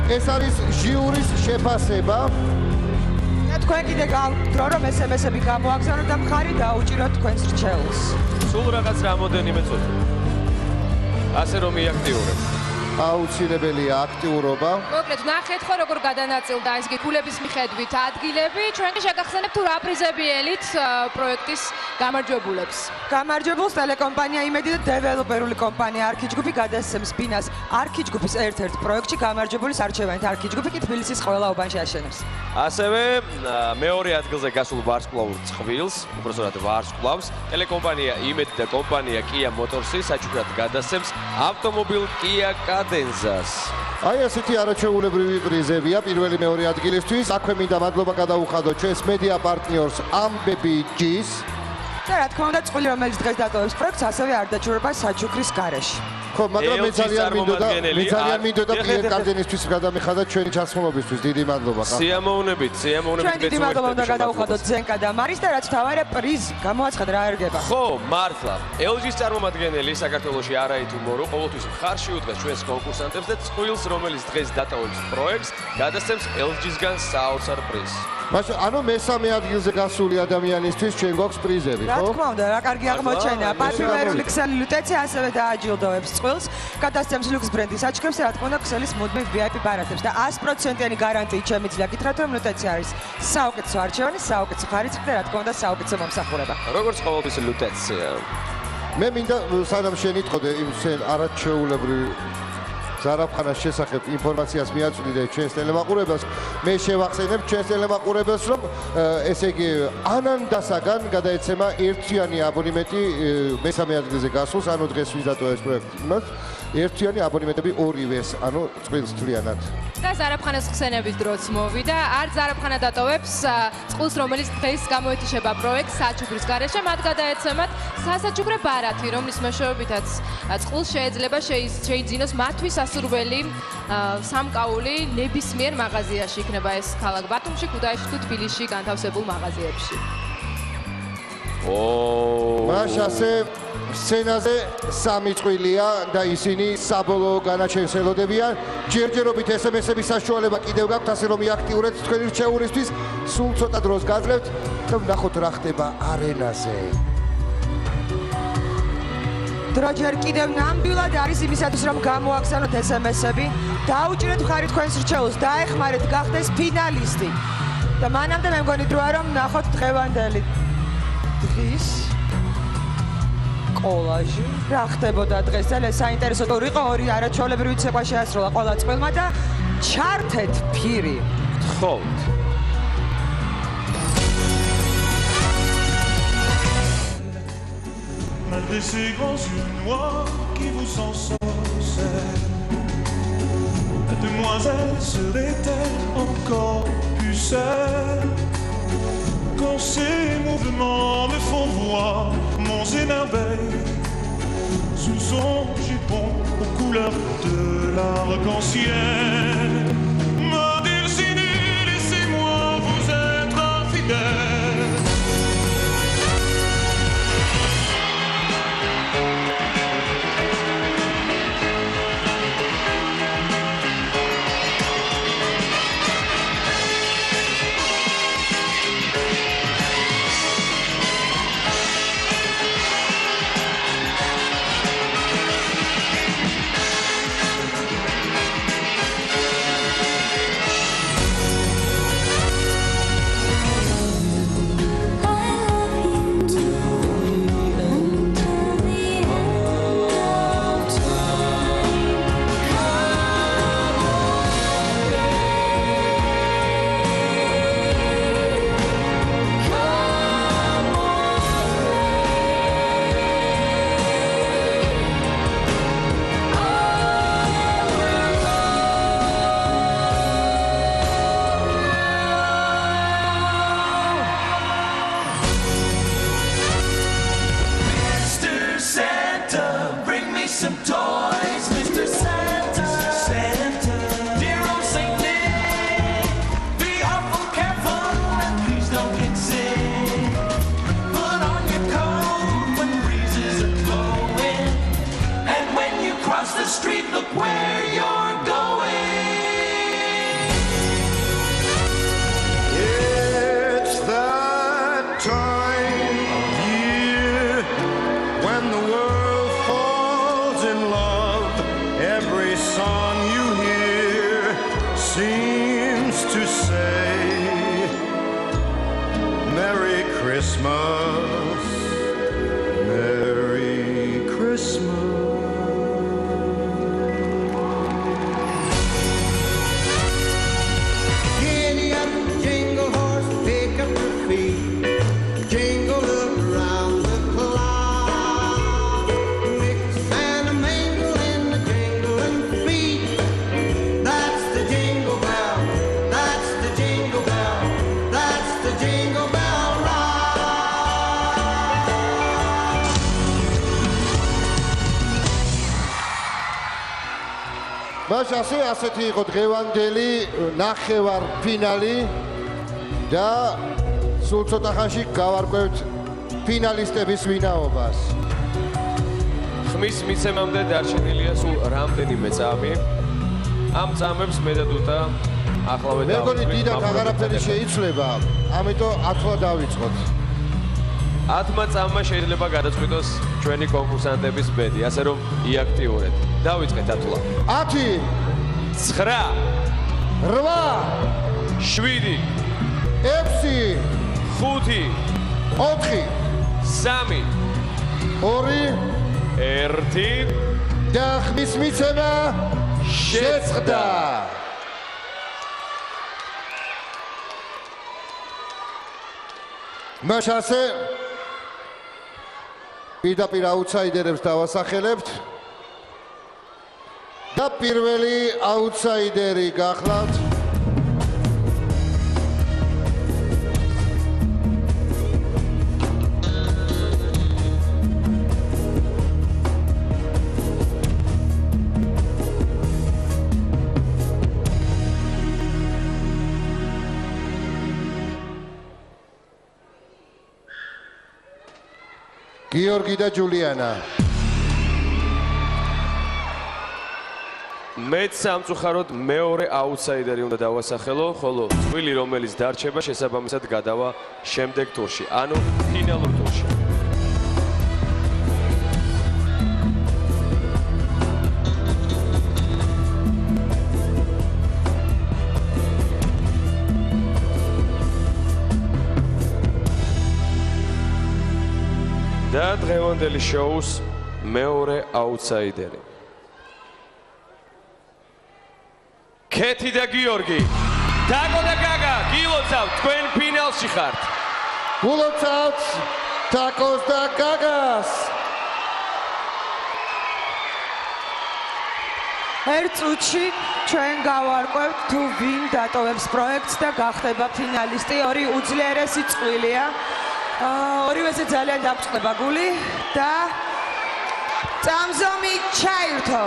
S2: ეს არის ჟიურის შეფასება.
S3: თქვენ კიდე გავდრო რომ SMS-ები გამოაგზავნოთ და მხარი დაუჭიროთ თქვენს რჩეულს.
S1: სულ რაღაც რამოდენიმე წუთი. ასე რომ მიაქტიურებ.
S2: აუცილებელია აქტიურობა.
S4: მოკლედ ნახეთ ხო როგორ გადანაწილდა ეს გიქულების მიხედვით ადგილები. ჩვენ კი შეგახსენებთ თუ რა პრიზები ელით პროექტის გამარჯვებულებს.
S3: გამარჯვებულს ტელეკომპანია იმედი და დეველოპერული კომპანია არქიჯგუფი გადასცემს ბინას არქიჯგუფის ერთ-ერთ პროექტში გამარჯვებულის არჩევანით. არქიჯგუფი კი თბილისის ყველა უბანში აშენებს.
S1: ასევე მეორე ადგილზე გასულ ვარსკვლავურ წყვილს, უბრალოდ ვარსკვლავს, ტელეკომპანია იმედი და კომპანია Kia Motors-ი საჩუქრად გადასცემს ავტომობილ Kia Cadenza-ს.
S2: აი ასეთი არაჩვეულებრივი პრიზებია პირველი მეორე ადგილისთვის. აქვე მინდა მადლობა გადაუხადოთ ჩვენს მედია პარტნიორს AMBG-ს.
S3: და რა თქმა უნდა, წყვილი რომელიც დღეს დატოვებს პროექტს, ასევე არ დაჩვენება საჩუქრის გარეშე.
S2: ხო, მაგრამ მე ძალიან მინდოდა პიერ კარდენისთვის გადამიხადოთ ჩვენი ჩასრულობისთვის. დიდი მადლობა.
S1: სიამოვნებით.
S3: ჩვენ დიდი მადლობა უნდა გადაუხადოთ ზენკა და მარის და რაც თავარი პრიზი გამოაცხადა რა ერგება.
S1: ხო, მართლა. LG-ს წარმომადგენელი საქართველოში არაით უმორო, ყოველთვის მხარში უდგას ჩვენს კონკურსანტებს და წყვილს, რომელიც დღეს დატოვებს პროექტს, გადასცემს LG-სგან საოცარ პრიზს. მაშინ ანუ მესამე ადგილზე გასული ადამიანისთვის ჩვენ გვაქვს პრიზები, ხო?
S3: რა თქმა უნდა, რა კარგი აღმოჩენაა. პარფიუმერული ქსელი ლუტეცი ასევე დააჯილდოვებს წყვილს, გადასცემს ლუქს ბრენდის საჩუქრებს და რა თქმა უნდა, ქსელის მუდმივ VIP ბარათებს და 100%-იანი გარანტიით შემიძლია გითხრათ, რომ ლუტეცი არის საუკეთესო არჩევანი, საუკეთესო ხარისხი და რა თქმა უნდა, საუკეთესო მომსახურება.
S1: როგორც ყოველთვის ლუტეცია.
S2: მე მინდა სანამ შენიტყოდე იმ შენ არაჩვეულებრივ ზარაფხანას შესახებ ინფორმაციას მიაწვდიდე ჩვენს ტელემაყურებელს. მე შევახსენებ ჩვენს ტელემაყურებელს, რომ ესე იგი ანანდასაგან გადაეცემა ერთიანი აბონემენტი მესამე ადგილზე გასულს, ანუ დღეს ვიზატო ეს პროექტი. ერთიანი აბონემენტები ორივეს, ანუ წყვილს თვლიანად.
S4: და ზარაფხანას ხსენების დროც მოვიდა. არ ზარაფხანა დატოვებს წყვილს, რომელიც დღეს გამოეთიშება პროექტს საჩუქრის გარეშე, მათ გადაეცემათ სასაჩუქრე ბარათი, რომლის მეშვეობითაც წყვილს შეიძლება შეიძინოს მათთვის ასურველი სამკაული ნებისმიერ მაღაზიაში. იქნება ეს ქალაქ ბათუმში, ქუთაისში თუ თბილისში განთავსებულ მაღაზიებში.
S2: მაშასე სცენაზე სამი წყვილია და ისინი საბოლოო განაჩენს ელოდებიან. ჯერჯერობით SMS-ების საშუალება კიდევ გაქვთ, ასე რომ მიაქტიურეთ თქვენი რჩეულისთვის. სულ ცოტა დროს გაძლევთ და ვნახოთ რა ხდება არენაზე.
S3: დრო ჯერ კიდევ ნამდვილად არის იმისათვის, რომ გამოაგზავნოთ SMS-ები, დაუჭირეთ მხარი თქვენს რჩეულს, დაეხმარეთ გახდეს ფინალისტი. და მანამდე მე მგონი დროა რომ ნახოთ დღევანდელი დღის კოლაჟი. რა ხდებოდა დღეს? ძალიან საინტერესო ტური იყო, ორი არაჩვეულებრივი ცეკვა შეასრულა ყველა წყვილმა და ჩართეთ ფირი.
S1: გთხოვთ.
S11: Malgré ces grands yeux noirs qui vous ensorcellent, la demoiselle serait-elle encore pucelle? Quand ces mouvements me font voir mon émerveil sous son jupon aux couleurs de l'arc-en-ciel. Ma Dulcinée, laissez-moi vous être infidèle.
S2: Christmas, Merry Christmas.
S11: Giddy up, jingle horse, pick up your feet, jingle around the clock. Mix and a mingle in the jingling feet. That's the jingle bell, that's the jingle bell, that's the jingle bell rock.
S2: მაშასე ასეთი იყო დღევანდელი ნახევარ ფინალი და სულ ცოტა ხანში გავარკვევთ ფინალისტების ვინაობას.
S1: ხმის მიცემამდე დარჩენილია სულ რამდენიმე წამი. ამ წამებს მე და დუტა ახლავე
S2: მე მგონი დიდად აღარაფერი შეიცვლება, ამიტომ ათლა დავიწყოთ.
S1: 10 წამმა შეიძლება გადაწყვიტოს ჩვენი კონკურსანტების ბედი, ასე რომ იაქტიურეთ. დავიწყეთ ათლა.
S2: 10
S1: 9
S2: 8
S1: 7
S2: 6
S1: 5
S2: 4
S1: 3
S2: 2
S1: 1
S2: და ხმის მიცემა შეწყდა. მაშასე პირდაპირ აუთსაიდერებს დავასახელებთ და პირველი აუთსაიდერი გახლავთ გიორგი და ჯულიანა.
S1: მეც სამწუხაროდ მეორე აუთსაიდერი უნდა დავასახელო, ხოლო წვილი რომელიც დარჩება შესაბამისად გადავა შემდეგ ტურში, ანუ ფინალურ ტურში. და დღევანდელი შოუს მეორე აუთსაიდერი. ქეთი და გიორგი, დაკო და გაგა, გილოცავთ, თქვენ ფინალში ხართ.
S2: გულოცავთ დაკოს და გაგას.
S3: ერთ წუთში ჩვენ გავარკვევთ თუ ვინ დატოვებს პროექტს და გახდება ფინალისტი. ორი უძლიერესი წვლილია. ორივეზე ძალიან დაბრწყდება გული და წამზომი ჩაირთო.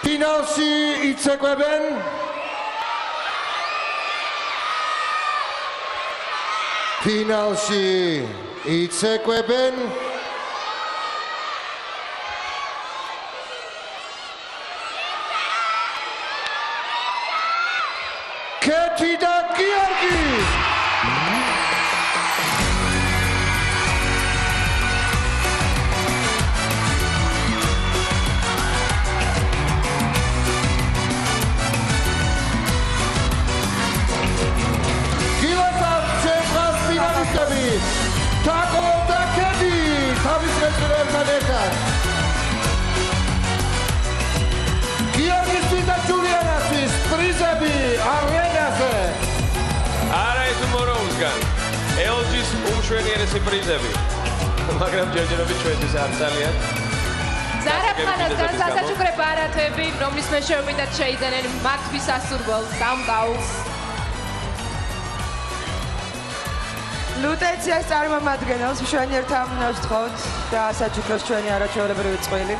S2: ფინალში იცეკვებენ ფინალში იცეკვებენ ქეთი და გიორგი. დაკო და ქეთი თავის მეცნიერებთან ერთად
S1: ჩვენგან LG-ს უმშვენიერესი პრიზები. მაგრამ ჯერჯერობით ჩვენთვის არ ძალიან.
S4: ზარაფხანას განსაცუქრე ბარათები, რომლის მეშვეობითაც შეიძენენ მათთვის ასურბოლ 3 გაულს.
S3: ლუტეციას წარმომადგენელს მშვენიერ თამნას ვთხოვთ და ასაჩუქროს ჩვენი არაჩვეულებრივი წყვილი.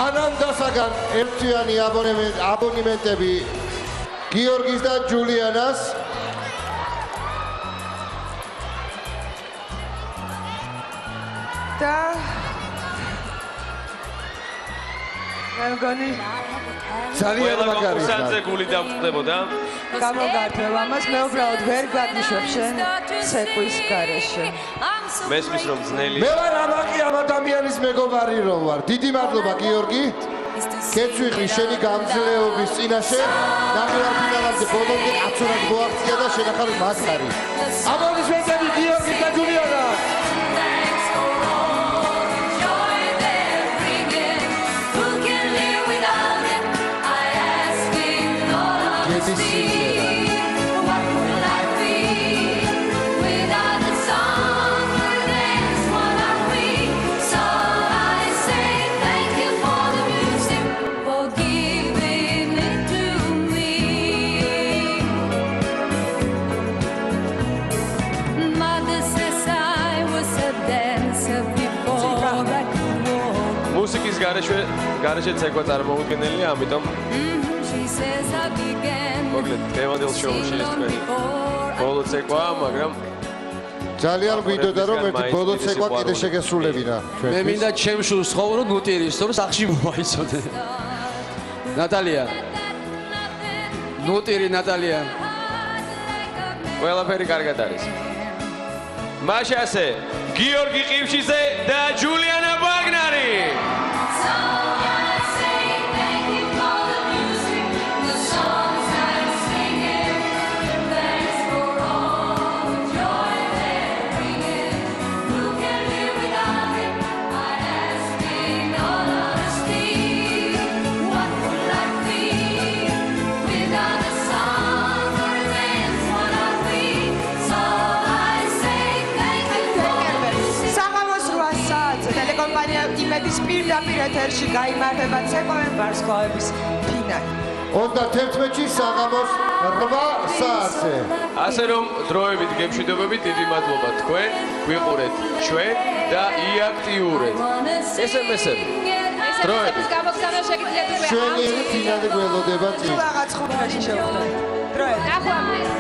S2: ანანდასაგან ერთიანი აბონემენტები გიორგის და ჯულიანას.
S3: და მე მგონი
S2: ძალიან მაგარი
S1: კონკურსანტზე გული დავწყდებოდა.
S3: გამოგართვევ ამას, მე უბრალოდ ვერ გვაგიშვებ შენ ცეკვის გარეშე.
S1: მესმის რომ ძნელი.
S2: მე ვარ ამაკი ამ ადამიანის მეგობარი რომ ვარ. დიდი მადლობა გიორგი. კეცვიხი შენი გამძლეობის წინაშე. ნახევარფინალამდე ბოლომდე კაცურად მოაღწია და შენახარ მაგარი. აბონემენტები გიორგი და ჯულიანა.
S1: მუსიკის გარეშე ცეკვა წარმოუდგენელია, ამიტომ მოკლედ დევადელ შოუში ის თქვენი ბოლო ცეკვა, მაგრამ
S2: ძალიან გვიდოდა რომ ერთი ბოლო ცეკვა კიდე შეგესრულებინა ჩვენ.
S6: მე მინდა ჩემ შულს ხოვრო ნუტირის, რომ სახში მოაიცოდე. ნატალია. ნუტირი ნატალია.
S1: ყველაფერი კარგად არის. მაშასე გიორგი ყიფშიძე და ჯულიანა ბაგნარი.
S3: იმედის პირდაპირ ეთერში გაიმართება ცეკვავენ ვარსკვლავების ფინალი.
S2: 31-ში საღამოს 8 საათზე.
S1: ასე რომ დროებით გემშვიდობებით, დიდი მადლობა თქვენ, გვიყურეთ ჩვენ და იაქტიურეთ. SMS-ები. დროებით.
S4: გამოგზავნა შეგიძლიათ უკვე.
S2: ჩვენი ფინალი გველოდება წინ.
S3: თუ რაღაც ხუბაში შევხვდეთ. დროებით.
S4: ნახვამდის.